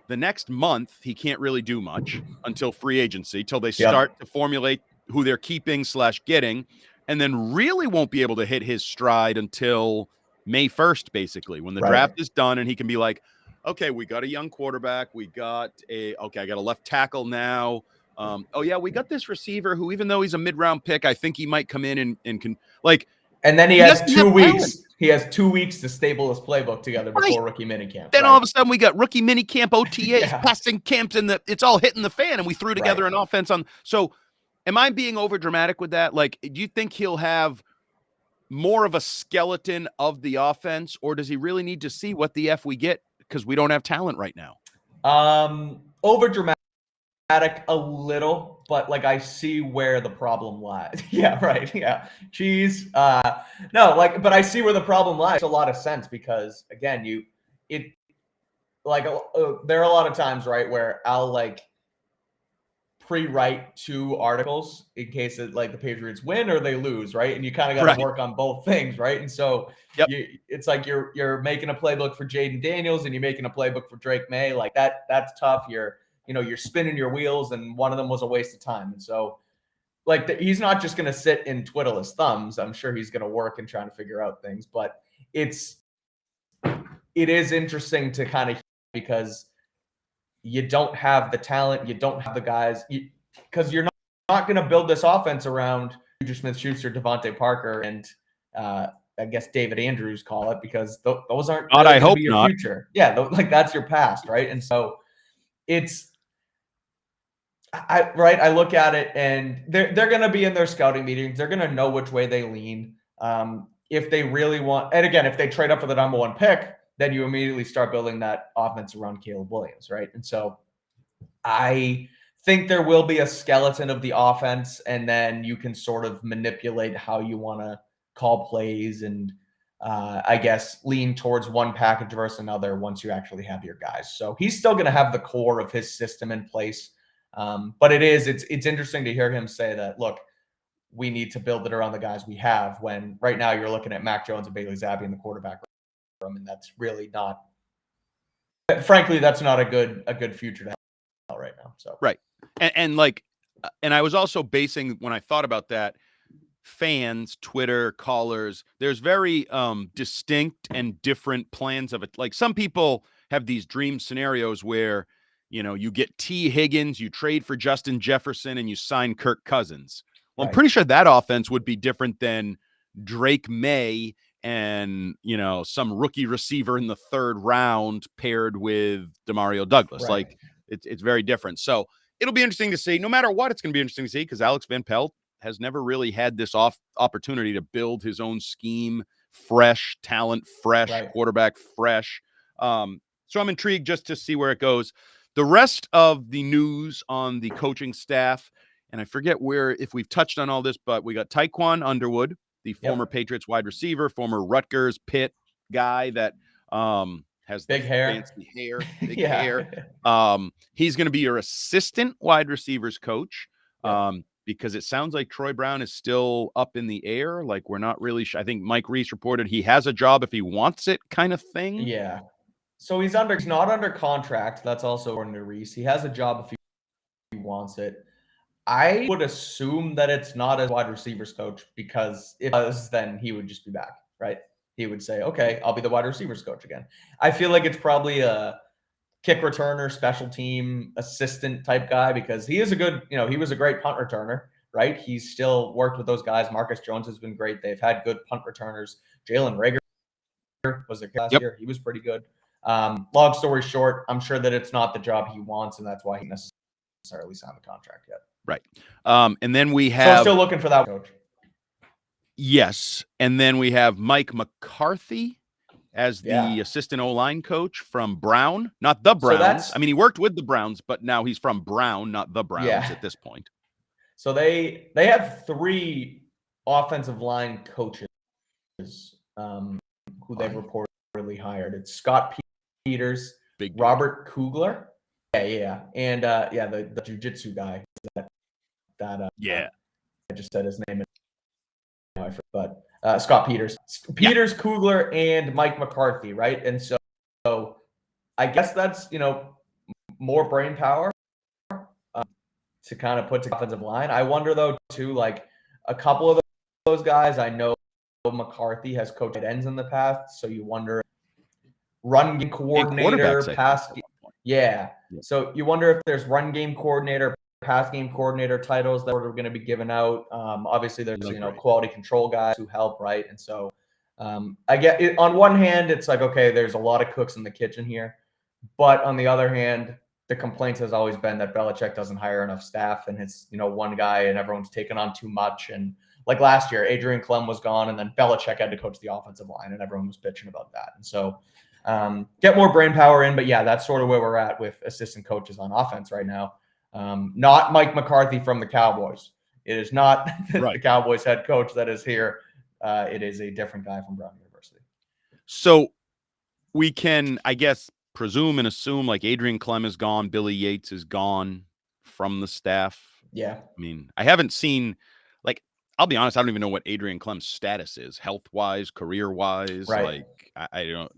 the next month he can't really do much until free agency, till they start to formulate who they're keeping / getting, and then really won't be able to hit his stride until May 1st, basically, when the draft is done and he can be like, okay, we got a young quarterback. I got a left tackle now. We got this receiver who, even though he's a mid-round pick, I think he might come in and can, like. And then he has 2 weeks He has 2 weeks to stable his playbook together before rookie minicamp. Then all of a sudden we got rookie minicamp, OTAs, Yeah. passing camps, and it's all hitting the fan, and we threw together an offense on. So am I being over dramatic with that? Like, do you think he'll have more of a skeleton of the offense, or does he really need to see what the F we get because we don't have talent right now? Over dramatic a little, but like I see where the problem lies. Yeah, right. Yeah. Cheese. No, like, but I see where the problem lies. It makes a lot of sense because again, there are a lot of times, right, where I'll like pre-write 2 articles in case it, like the Patriots win or they lose, right? And you kind of got to work on both things, right? And so it's like you're making a playbook for Jaden Daniels and you're making a playbook for Drake May. Like that's tough. You're spinning your wheels, and one of them was a waste of time. And so like he's not just going to sit and twiddle his thumbs. I'm sure he's going to work and trying to figure out things, but it is interesting to kind of, because you don't have the talent, you don't have the guys, because you're not going to build this offense around Juju Smith-Schuster, Devontae Parker, and I guess David Andrews, call it, because those aren't really going to be your future. Yeah, like that's your past, right? And so I look at it, and they're going to be in their scouting meetings. They're going to know which way they lean. If they really want, and again, if they trade up for the number 1 pick, then you immediately start building that offense around Caleb Williams, right? And so I think there will be a skeleton of the offense, and then you can sort of manipulate how you want to call plays and I guess lean towards one package versus another once you actually have your guys. So he's still going to have the core of his system in place. But it's interesting to hear him say that, look, we need to build it around the guys we have, when right now you're looking at Mac Jones and Bailey Zappi in the quarterback room, and that's really not, frankly, that's not a good future to have right now. So and I was also basing, when I thought about that, fans, Twitter, callers, there's very distinct and different plans of it. Like some people have these dream scenarios where, you get T. Higgins, you trade for Justin Jefferson, and you sign Kirk Cousins. Well, I'm pretty sure that offense would be different than Drake May and, some rookie receiver in the 3rd round paired with Demario Douglas. Like it's very different. So it'll be interesting to see. No matter what, it's going to be interesting to see, because Alex Van Pelt has never really had this opportunity to build his own scheme, fresh talent, fresh quarterback, fresh. So I'm intrigued just to see where it goes. The rest of the news on the coaching staff, and I forget if we've touched on all this, but we got Tyquan Underwood, the former Patriots wide receiver, former Rutgers Pitt guy that has big hair, fancy hair, big hair. He's going to be your assistant wide receivers coach. Because it sounds like Troy Brown is still up in the air. Like we're not really I think Mike Reese reported he has a job if he wants it, kind of thing. Yeah. So he's not under contract. That's also according to Reese. He has a job if he wants it. I would assume that it's not as wide receivers coach, because if it was, then he would just be back, right? He would say, okay, I'll be the wide receivers coach again. I feel like it's probably a kick returner, special team assistant type guy, because he is he was a great punt returner, right? He's still worked with those guys. Marcus Jones has been great. They've had good punt returners. Jalen Reagor was their last year. He was pretty good. Long story short, I'm sure that it's not the job he wants, and that's why he necessarily signed the contract yet. Right. And then we have... So still looking for that coach. Yes. And then we have Mike McCarthy as the assistant O-line coach from Brown, not the Browns. I mean, he worked with the Browns, but now he's from Brown, not the Browns at this point. So they have 3 offensive line coaches who they've reportedly hired. It's Scott Peters, Robert Kugler, and the jiu-jitsu guy. I just said his name, but Scott Peters, Kugler, and Mike McCarthy, right? And so I guess that's more brain power to kind of put to offensive line. I wonder though too, like a couple of those guys, I know McCarthy has coached ends in the past, so you wonder, run game coordinator, pass. So you wonder if there's run game coordinator, pass game coordinator titles that are going to be given out. Obviously, there's quality control guys who help, right? And so I get it. On one hand, it's like, okay, there's a lot of cooks in the kitchen here. But on the other hand, the complaint has always been that Belichick doesn't hire enough staff and it's, one guy and everyone's taken on too much. And like last year, Adrian Clem was gone and then Belichick had to coach the offensive line and everyone was bitching about that. And so get more brain power in. But yeah, that's sort of where we're at with assistant coaches on offense right now. Not Mike McCarthy from the Cowboys. It is not the Cowboys head coach that is here. It is a different guy from Brown University. So we can, I guess, presume and assume like Adrian Clem is gone, Billy Yates is gone from the staff. Yeah. I mean, I haven't seen, like, I'll be honest, I don't even know what Adrian Clem's status is, health-wise, career-wise. Right. Like, I don't,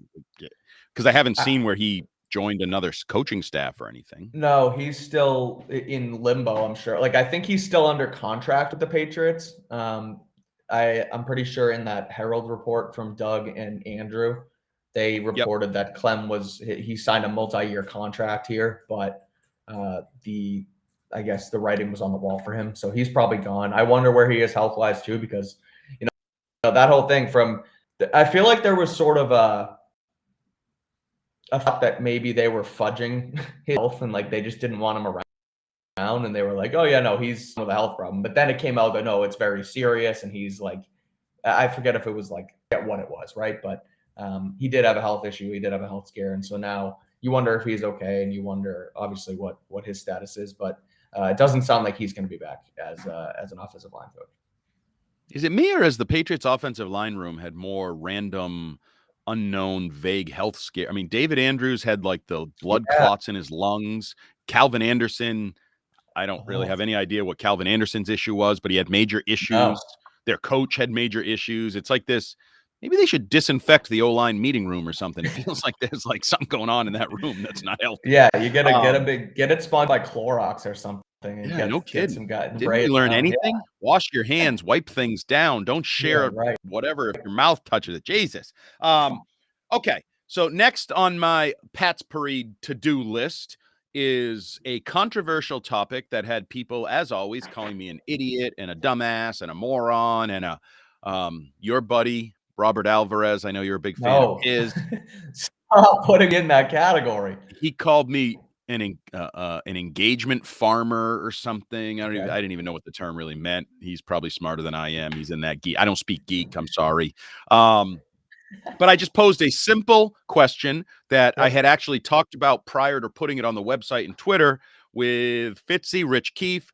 because I haven't seen where he joined another coaching staff or anything. No, he's still in limbo, I'm sure. Like, I think he's still under contract with the Patriots. I'm pretty sure in that Herald report from Doug and Andrew, they reported that Clem he signed a multi-year contract here, but I guess the writing was on the wall for him. So he's probably gone. I wonder where he is health-wise too, because, that whole thing I feel like there was sort of a thought that maybe they were fudging his health and like they just didn't want him around, and they were like, oh yeah, no, he's with a health problem. But then it came out that no, it's very serious, and he's like, I forget if it was like what it was, right? But he did have a health issue, he did have a health scare, and so now you wonder if he's okay, and you wonder obviously what his status is, but it doesn't sound like he's going to be back as an offensive line coach. Is it me, or has the Patriots offensive line room had more random, unknown, vague health scare? I mean, David Andrews had like the blood clots in his lungs. Calvin Anderson, I don't really have any idea what Calvin Anderson's issue was, but he had major issues. No. Their coach had major issues. It's like this. Maybe they should disinfect the O-line meeting room or something. It feels like there's like something going on in that room that's not healthy. Yeah, you gotta get it spawned by Clorox or something. Yeah, no kidding. Didn't we learn anything? Yeah. Wash your hands, wipe things down. Don't share whatever if your mouth touches it. Jesus. Okay, so next on my Patspourri to-do list is a controversial topic that had people, as always, calling me an idiot and a dumbass and a moron and your buddy, Robert Alvarez. I know you're a big fan of his. Stop putting in that category. He called me an engagement farmer or something. I didn't even know what the term really meant. He's probably smarter than I am. He's in that geek. I don't speak geek. I'm sorry. But I just posed a simple question that I had actually talked about prior to putting it on the website and Twitter with Fitzy, Rich Keefe.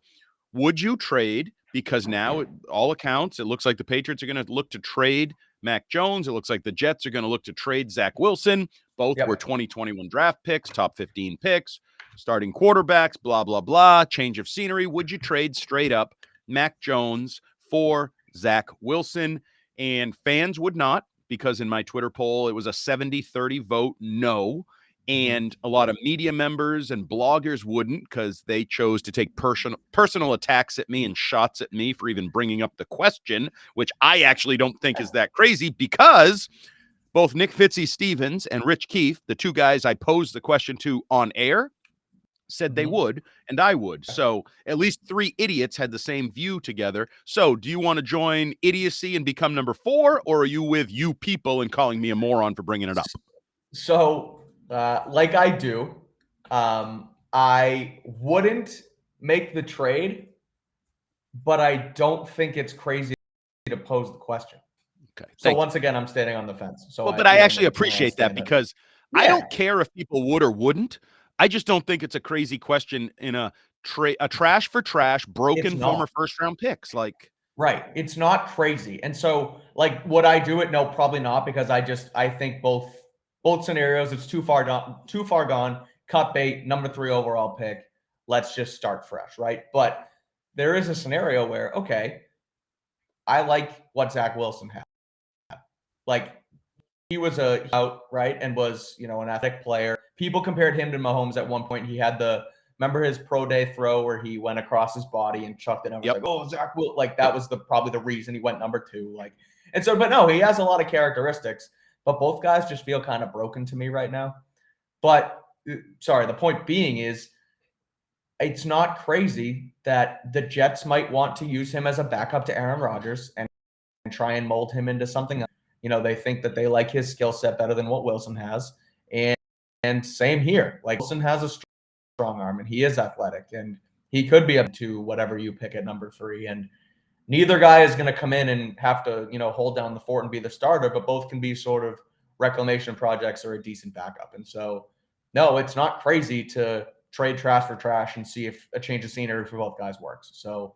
Would you trade? Because now, all accounts, it looks like the Patriots are going to look to trade Mac Jones. It looks like the Jets are going to look to trade Zach Wilson. Both were 2021 draft picks, top 15 picks, starting quarterbacks, blah, blah, blah, change of scenery. Would you trade straight up Mac Jones for Zach Wilson? And fans would not, because in my Twitter poll, it was a 70-30 vote no. And a lot of media members and bloggers wouldn't, because they chose to take personal attacks at me and shots at me for even bringing up the question, which I actually don't think is that crazy, because both Nick Fitzy-Stevens and Rich Keefe, the two guys I posed the question to on air, said they would, and I would. So at least three idiots had the same view together. So do you want to join idiocy and become number 4, or are you with you people and calling me a moron for bringing it up? So like I do, I wouldn't make the trade, but I don't think it's crazy to pose the question. Okay. So once again, I'm standing on the fence. So but I actually appreciate that, because I don't care if people would or wouldn't. I just don't think it's a crazy question in a trash for trash, broken former first-round picks. Like, right. It's not crazy. And so, like, would I do it? No, probably not, because I think both scenarios, it's too far gone, cut bait, number 3 overall pick. Let's just start fresh, right? But there is a scenario where, okay, I like what Zach Wilson had. Like, he was out, right, and was, an athletic player. People compared him to Mahomes at one point. He had remember his pro day throw where he went across his body and chucked it. And I was like, oh, Zach Wilson. Like, that was probably the reason he went number 2. Like, and so, but no, he has a lot of characteristics. But both guys just feel kind of broken to me right now. But sorry, the point being is, it's not crazy that the Jets might want to use him as a backup to Aaron Rodgers and try and mold him into something else. they think that they like his skill set better than what Wilson has. And same here. Like, Wilson has a strong arm and he is athletic and he could be up to whatever you pick at number 3. And neither guy is going to come in and have to, hold down the fort and be the starter, but both can be sort of reclamation projects or a decent backup. And so, no, it's not crazy to trade trash for trash and see if a change of scenery for both guys works. So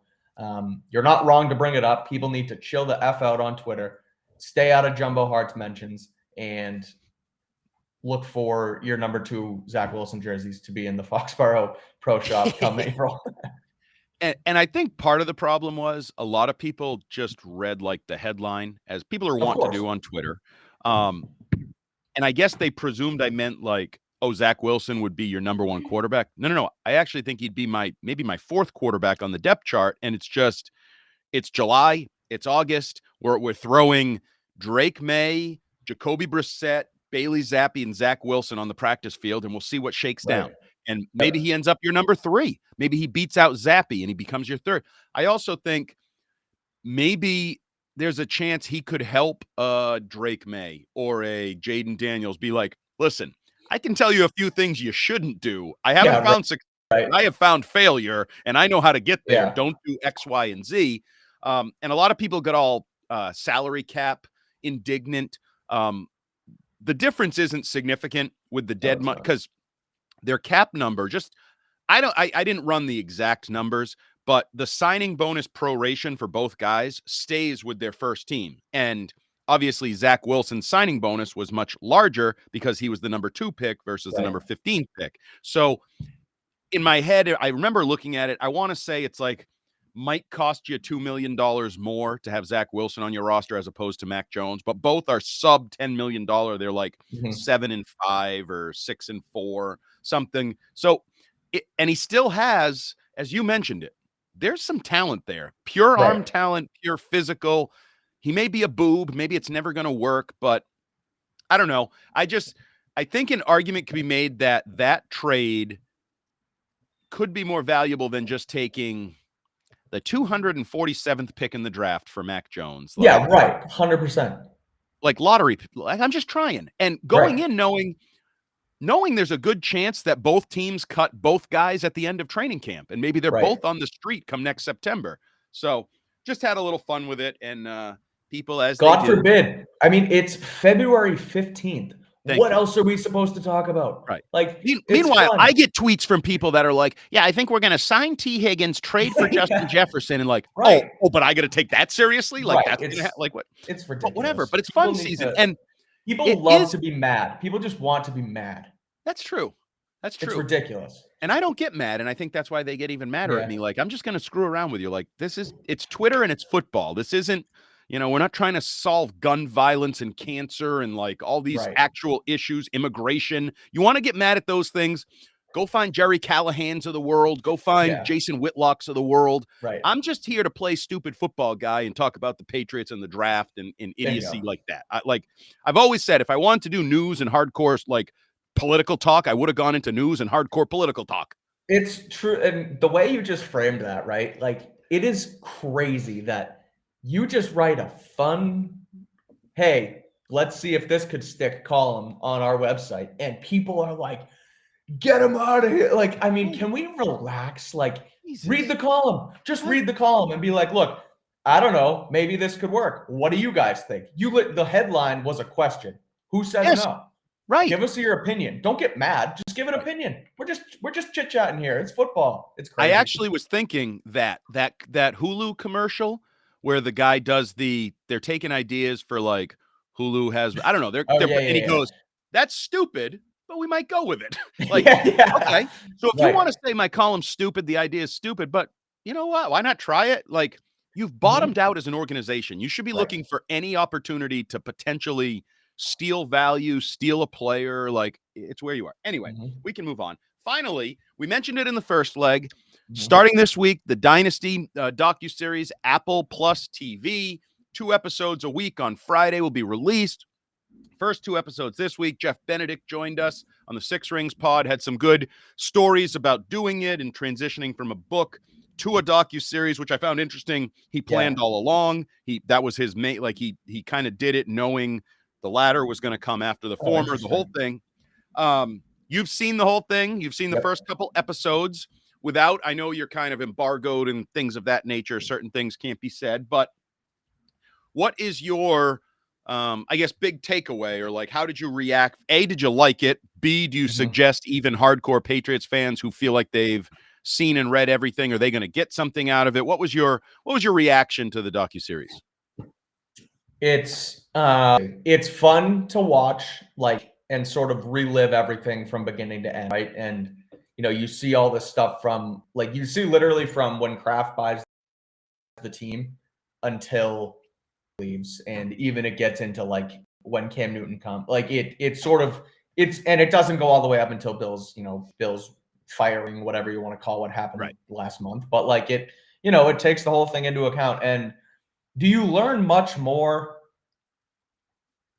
you're not wrong to bring it up. People need to chill the F out on Twitter, stay out of Jumbo Hearts mentions, and look for your number 2 Zach Wilson jerseys to be in the Foxborough Pro Shop come April. And I think part of the problem was a lot of people just read like the headline, as people are wont to do on Twitter. And I guess they presumed I meant like, oh, Zach Wilson would be your number 1 quarterback. No. I actually think he'd be maybe my 4th quarterback on the depth chart. And it's July, it's August. We're throwing Drake May, Jacoby Brissett, Bailey Zappi, and Zach Wilson on the practice field, and we'll see what shakes down. And maybe he ends up your number 3. Maybe he beats out Zappi and he becomes your 3rd. I also think maybe there's a chance he could help Drake May or a Jaden Daniels be like, listen, I can tell you a few things you shouldn't do. I haven't found success. Right. I have found failure, and I know how to get there. Yeah. Don't do X, Y, and Z. And a lot of people get all salary cap indignant. The difference isn't significant with the dead money because their cap number I didn't run the exact numbers, but the signing bonus proration for both guys stays with their first team. And obviously Zach Wilson's signing bonus was much larger because he was the number 2 pick versus the number 15 pick. So in my head, I remember looking at it. I want to say it's like might cost you $2 million more to have Zach Wilson on your roster as opposed to Mac Jones, but both are sub $10 million. They're like 7-5 or 6-4, something. So, and he still has, as you mentioned it, there's some talent there, pure arm talent, pure physical. He may be a boob. Maybe it's never going to work, but I don't know. I think an argument could be made that trade could be more valuable than just taking the 247th pick in the draft for Mac Jones. Like, yeah, right. 100%. Like lottery. Like I'm just trying and going in knowing there's a good chance that both teams cut both guys at the end of training camp and maybe they're both on the street come next September. So just had a little fun with it. And people, as God forbid. I mean, it's February 15th. What else are we supposed to talk about? Right. Like, meanwhile, I get tweets from people that are like, yeah, I think we're going to sign T. Higgins, trade for Justin Jefferson. And like, oh, but I got to take that seriously? Like, that's like what? It's ridiculous. But whatever. But it's fun season. And people love to be mad. People just want to be mad. That's true. That's true. It's ridiculous. And I don't get mad. And I think that's why they get even madder at me. Like, I'm just going to screw around with you. Like, it's Twitter and it's football. This isn't, we're not trying to solve gun violence and cancer and like all these actual issues, immigration. You want to get mad at those things, go find Jerry Callahan's of the world. Go find Jason Whitlock's of the world. Right. I'm just here to play stupid football guy and talk about the Patriots and the draft and idiocy like that. I've always said, if I wanted to do news and hardcore like political talk, I would have gone into news and hardcore political talk. It's true. And the way you just framed that, right? Like, it is crazy that you just write a fun, hey, let's see if this could stick column on our website. And people are like, get him out of here. Like, I mean, can we relax? Like, read the column. Just read the column and be like, look, I don't know. Maybe this could work. What do you guys think? The headline was a question. Who says no? Right. Give us your opinion. Don't get mad. Just give an opinion. We're just chit-chatting here. It's football. It's crazy. I actually was thinking that Hulu commercial where the guy does they're taking ideas for like Hulu has, I don't know. And he goes, that's stupid, but we might go with it. Like, okay. So if you want to say my column's stupid, the idea is stupid, but you know what? Why not try it? Like, you've bottomed out as an organization. You should be looking for any opportunity to potentially steal value, steal a player. Like, it's where you are. Anyway, we can move on. Finally, we mentioned it in the first leg. Starting this week, the Dynasty docuseries, Apple Plus TV, 2 episodes a week on Friday will be released. First 2 episodes this week. Jeff Benedict joined us on the Six Rings pod, had some good stories about doing it and transitioning from a book to a docuseries, which I found interesting. He planned all along. That was his mate. Like he kind of did it knowing the latter was going to come after the former, the whole thing. You've seen the whole thing. You've seen the first couple episodes without, I know you're kind of embargoed and things of that nature. Certain things can't be said, but what is your, I guess, big takeaway, or like, how did you react? A, did you like it? B, do you suggest even hardcore Patriots fans who feel like they've seen and read everything, are they going to get something out of it? What was your reaction to the docuseries? It's fun to watch, like, and sort of relive everything from beginning to end, right? And you see all this stuff from, like, you see literally from when Kraft buys the team until leaves, and even it gets into like when Cam Newton comes, like it sort of and it doesn't go all the way up until Bill's firing, whatever you want to call what happened last month, but like it takes the whole thing into account. And do you learn much more?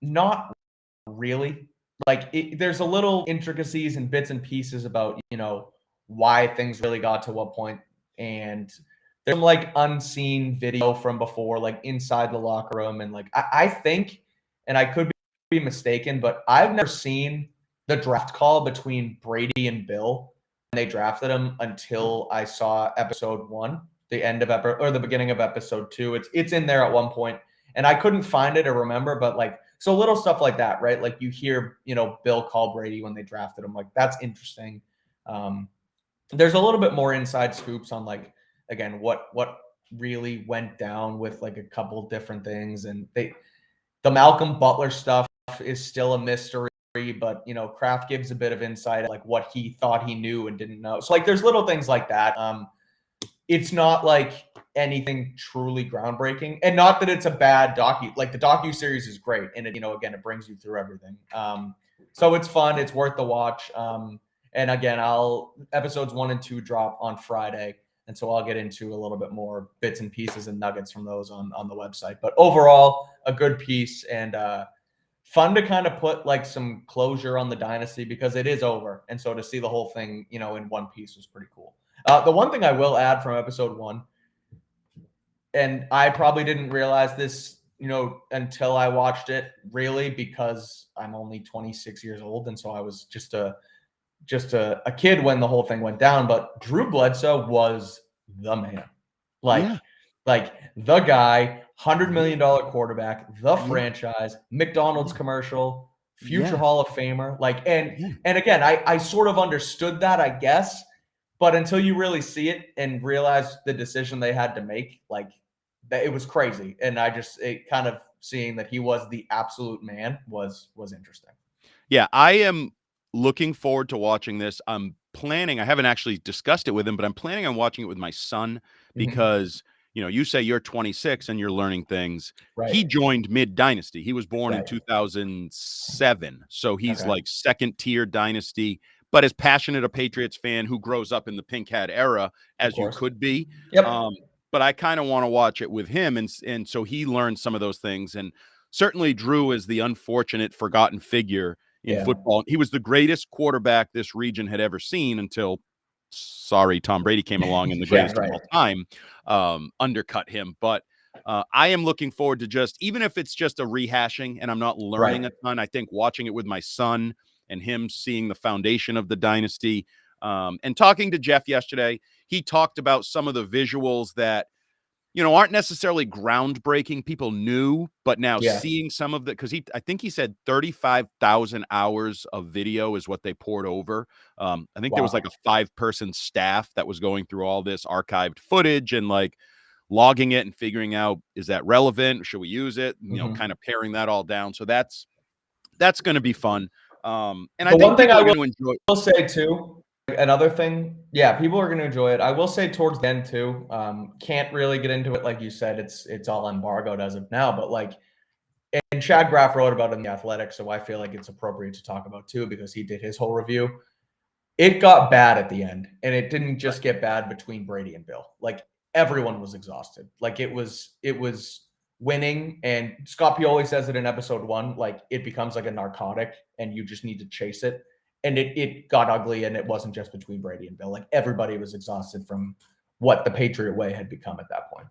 Not really. Like there's a little intricacies and bits and pieces about why things really got to what point, and there's some like unseen video from before, like inside the locker room, and like I think, and I could be mistaken, but I've never seen the draft call between Brady and Bill when they drafted him until I saw episode 1, the end of or the beginning of episode 2. It's in there at one point, and I couldn't find it or remember, but like, so little stuff like that, right? Like you hear, Bill call Brady when they drafted him. Like that's interesting. There's a little bit more inside scoops on like, again, what really went down with like a couple different things. And the Malcolm Butler stuff is still a mystery, but Kraft gives a bit of insight, like what he thought he knew and didn't know. So like there's little things like that. It's not like anything truly groundbreaking, and not that it's a bad like the docu-series is great, and it, again, it brings you through everything. So it's fun, it's worth the watch. And again, episodes 1 and 2 drop on Friday, and so I'll get into a little bit more bits and pieces and nuggets from those on the website. But overall, a good piece, and fun to kind of put like some closure on the dynasty, because it is over, and so to see the whole thing in one piece was pretty cool. The one thing I will add from episode 1, and I probably didn't realize this, until I watched it, really, because I'm only 26 years old, and so I was just a kid when the whole thing went down. But Drew Bledsoe was the man, like the guy, $100 million quarterback, the franchise, McDonald's commercial, future Hall of Famer, like, and again, I sort of understood that, I guess. But until you really see it and realize the decision they had to make, like, that, it was crazy. And it kind of seeing that he was the absolute man was interesting. Yeah, I am looking forward to watching this. I haven't actually discussed it with him, but I'm planning on watching it with my son, because, you say you're 26 and you're learning things. Right. He joined mid-dynasty. He was born in 2007. So he's like second-tier dynasty, but as passionate a Patriots fan who grows up in the pink hat era as you could be. But I kind of want to watch it with him. And so he learned some of those things. And certainly Drew is the unfortunate forgotten figure in football. He was the greatest quarterback this region had ever seen until, Tom Brady came along, and the greatest of all time undercut him. But I am looking forward to just, even if it's just a rehashing and I'm not learning a ton, I think watching it with my son and him seeing the foundation of the dynasty, and talking to Jeff yesterday, he talked about some of the visuals that, aren't necessarily groundbreaking. People knew, but now seeing some of the, because I think he said 35,000 hours of video is what they poured over. I think there was like a 5-person staff that was going through all this archived footage and like logging it and figuring out, is that relevant? Should we use it? Kind of paring that all down. So that's going to be fun. And I think people are going to enjoy. I will say too, another thing, people are going to enjoy it. I will say towards the end too, can't really get into it, like you said, it's all embargoed as of now, but like, and Chad Graff wrote about it in The Athletic, so I feel like it's appropriate to talk about too, because he did his whole review. It got bad at the end, and it didn't just get bad between Brady and Bill. Like, everyone was exhausted. Like, it was winning, and Scott Pioli says it in episode 1, like, it becomes like a narcotic and you just need to chase it. And it got ugly, and it wasn't just between Brady and Bill. Like, everybody was exhausted from what the Patriot way had become at that point.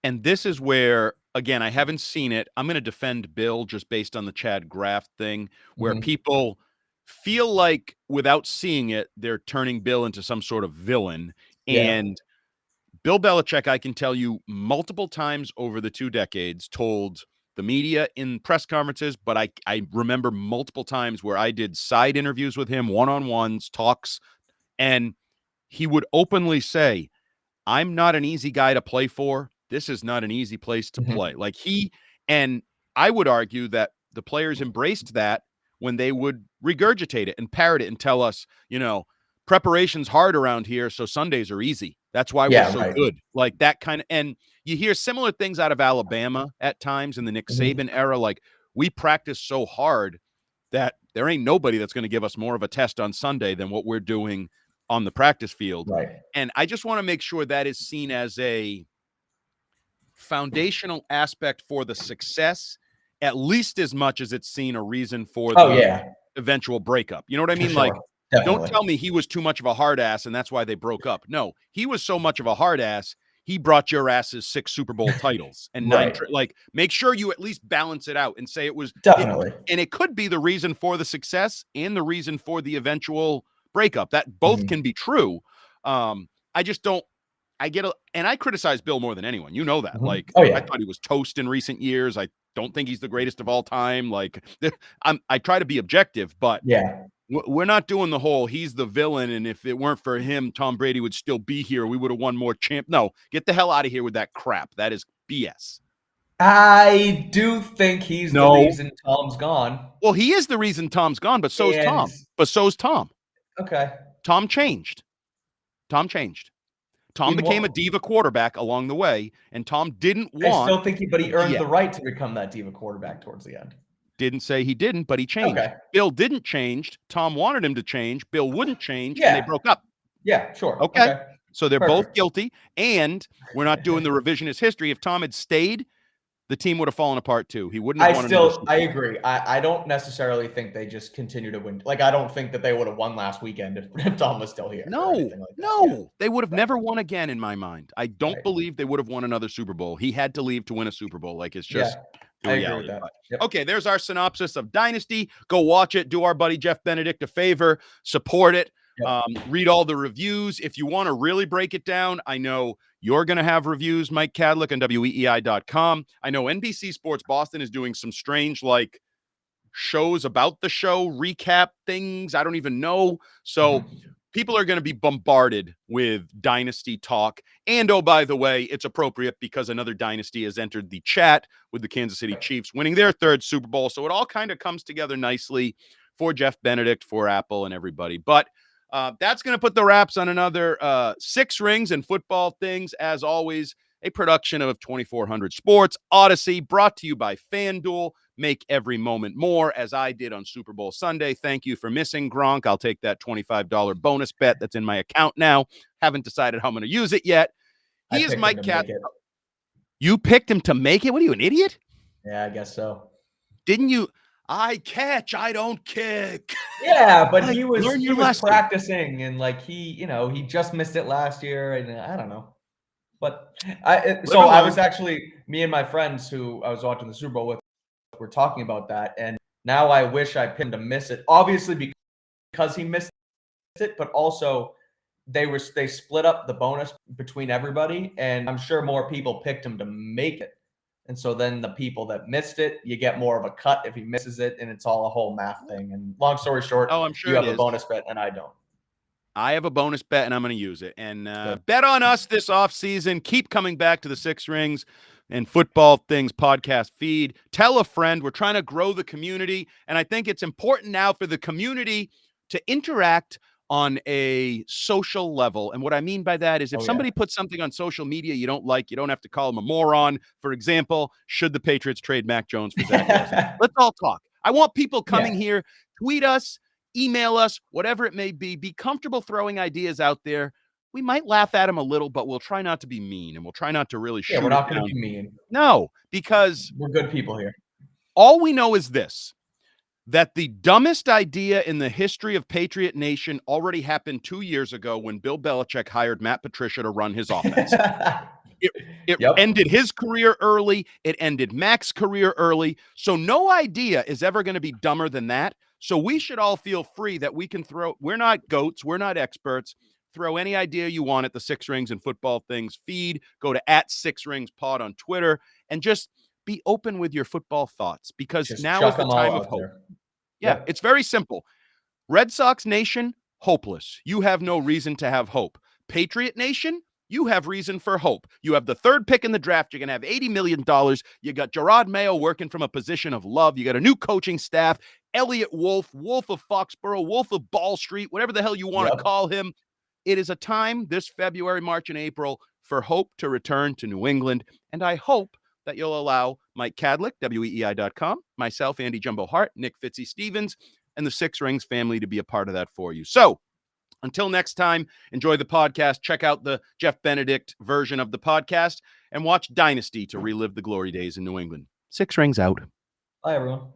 And this is where, again, I haven't seen it. I'm going to defend Bill just based on the Chad Graft thing, where people feel like without seeing it, they're turning Bill into some sort of villain. Yeah. And Bill Belichick, I can tell you multiple times over the 2 decades, told the media in press conferences, but I remember multiple times where I did side interviews with him, one-on-ones, talks, and he would openly say, I'm not an easy guy to play for. This is not an easy place to play. Like and I would argue that the players embraced that when they would regurgitate it and parrot it and tell us, preparation's hard around here, so Sundays are easy. That's why we're so good. Like that kind of, and you hear similar things out of Alabama at times in the Nick Saban era. Like, we practice so hard that there ain't nobody that's going to give us more of a test on Sunday than what we're doing on the practice field. Right. And I just want to make sure that is seen as a foundational aspect for the success, at least as much as it's seen a reason for the eventual breakup. You know what I mean? Like, don't tell me he was too much of a hard ass and that's why they broke up. No, he was so much of a hard ass. He brought your asses 6 Super Bowl titles and 9. Like, make sure you at least balance it out and say it was definitely. And it could be the reason for the success and the reason for the eventual breakup. That both can be true. I just don't. And I criticize Bill more than anyone. You know that. Like, I thought he was toast in recent years. I don't think he's the greatest of all time. Like, I try to be objective, but we're not doing the whole he's the villain, and if it weren't for him, Tom Brady would still be here. We would have won more No, get the hell out of here with that crap. That is BS. I do think he's the reason Tom's gone. Well, he is the reason Tom's gone, but so's Tom. But so's Tom. Okay. Tom changed. Tom became a diva quarterback along the way, and Tom didn't want. I still think he earned the right to become that diva quarterback towards the end. Didn't say he didn't, but he changed. Bill didn't change. Tom wanted him to change. Bill wouldn't change, and they broke up. Yeah, sure. Okay. So they're both guilty, and we're not doing the revisionist history. If Tom had stayed, the team would have fallen apart too. He wouldn't have I agree. I don't necessarily think they just continue to win. Like, I don't think that they would have won last weekend if Tom was still here. No. They would have never won again in my mind. I don't believe they would have won another Super Bowl. He had to leave to win a Super Bowl. Like, it's just the reality. Okay, there's our synopsis of Dynasty. Go watch it. Do our buddy Jeff Benedict a favor. Support it. Read all the reviews. If you want to really break it down, I know you're going to have reviews, Mike Kadlick on weei.com. I know NBC Sports Boston is doing some strange, like, shows about the show, recap things. I don't even know. So people are going to be bombarded with Dynasty talk. And, oh, by the way, it's appropriate because another Dynasty has entered the chat with the Kansas City Chiefs winning their 3rd Super Bowl. So it all kind of comes together nicely for Jeff Benedict, for Apple, and everybody. But that's going to put the wraps on another 6 Rings and Football Things. As always, a production of 2400 Sports Odyssey, brought to you by FanDuel. Make every moment more, as I did on Super Bowl Sunday. Thank you for missing, Gronk. I'll take that $25 bonus bet that's in my account now. Haven't decided how I'm going to use it yet. He is Mike Cat. You picked him to make it? What are you, an idiot? Yeah, I guess so. Didn't you? I catch, I don't kick. Yeah, but he was practicing, and like he just missed it last year, and I don't know. But I was actually, me and my friends who I was watching the Super Bowl with were talking about that, and now I wish I pinned to miss it. Obviously because he missed it, but also they split up the bonus between everybody, and I'm sure more people picked him to make it. And so then the people that missed it, you get more of a cut if he misses it, and it's all a whole math thing. And long story short, I'm sure you have a bonus bet and I don't. I have a bonus bet, and I'm going to use it. And bet on us this offseason. Keep coming back to the 6 Rings and Football Things podcast feed. Tell a friend. We're trying to grow the community, and I think it's important now for the community to interact on a social level. And what I mean by that is if somebody puts something on social media you don't like, you don't have to call them a moron. For example, should the Patriots trade Mac Jones for Zach Wilson? Let's all talk. I want people coming here, tweet us, email us, whatever it may be. Be comfortable throwing ideas out there. We might laugh at them a little, but we'll try not to be mean, and we'll try not to really shoot. Yeah, we're not going to be mean. No, because we're good people here. All we know is this. that the dumbest idea in the history of Patriot Nation already happened 2 years ago when Bill Belichick hired Matt Patricia to run his offense. It Yep. ended his career early. It ended Mac's career early. So no idea is ever going to be dumber than that. So we should all feel free that we can we're not goats, we're not experts. Throw any idea you want at the Six Rings and Football Things feed. Go to @6ringspod on Twitter and just be open with your football thoughts, because Just now chuck is the them all time of out hope. there. Yeah, Yep. it's very simple. Red Sox Nation, hopeless. You have no reason to have hope. Patriot Nation, you have reason for hope. You have the third pick in the draft. You're going to have $80 million. You got Gerard Mayo working from a position of love. You got a new coaching staff. Elliot Wolf, Wolf of Foxborough, Wolf of Ball Street, whatever the hell you want to Yep. call him. It is a time this February, March, and April for hope to return to New England. And I hope that you'll allow Mike Kadlick, weei.com, myself, Andy Jumbo Hart, Nick Fitzy Stevens, and the Six Rings family to be a part of that for you. So until next time, enjoy the podcast. Check out the Jeff Benedict version of the podcast and watch Dynasty to relive the glory days in New England. Six Rings out. Bye, everyone.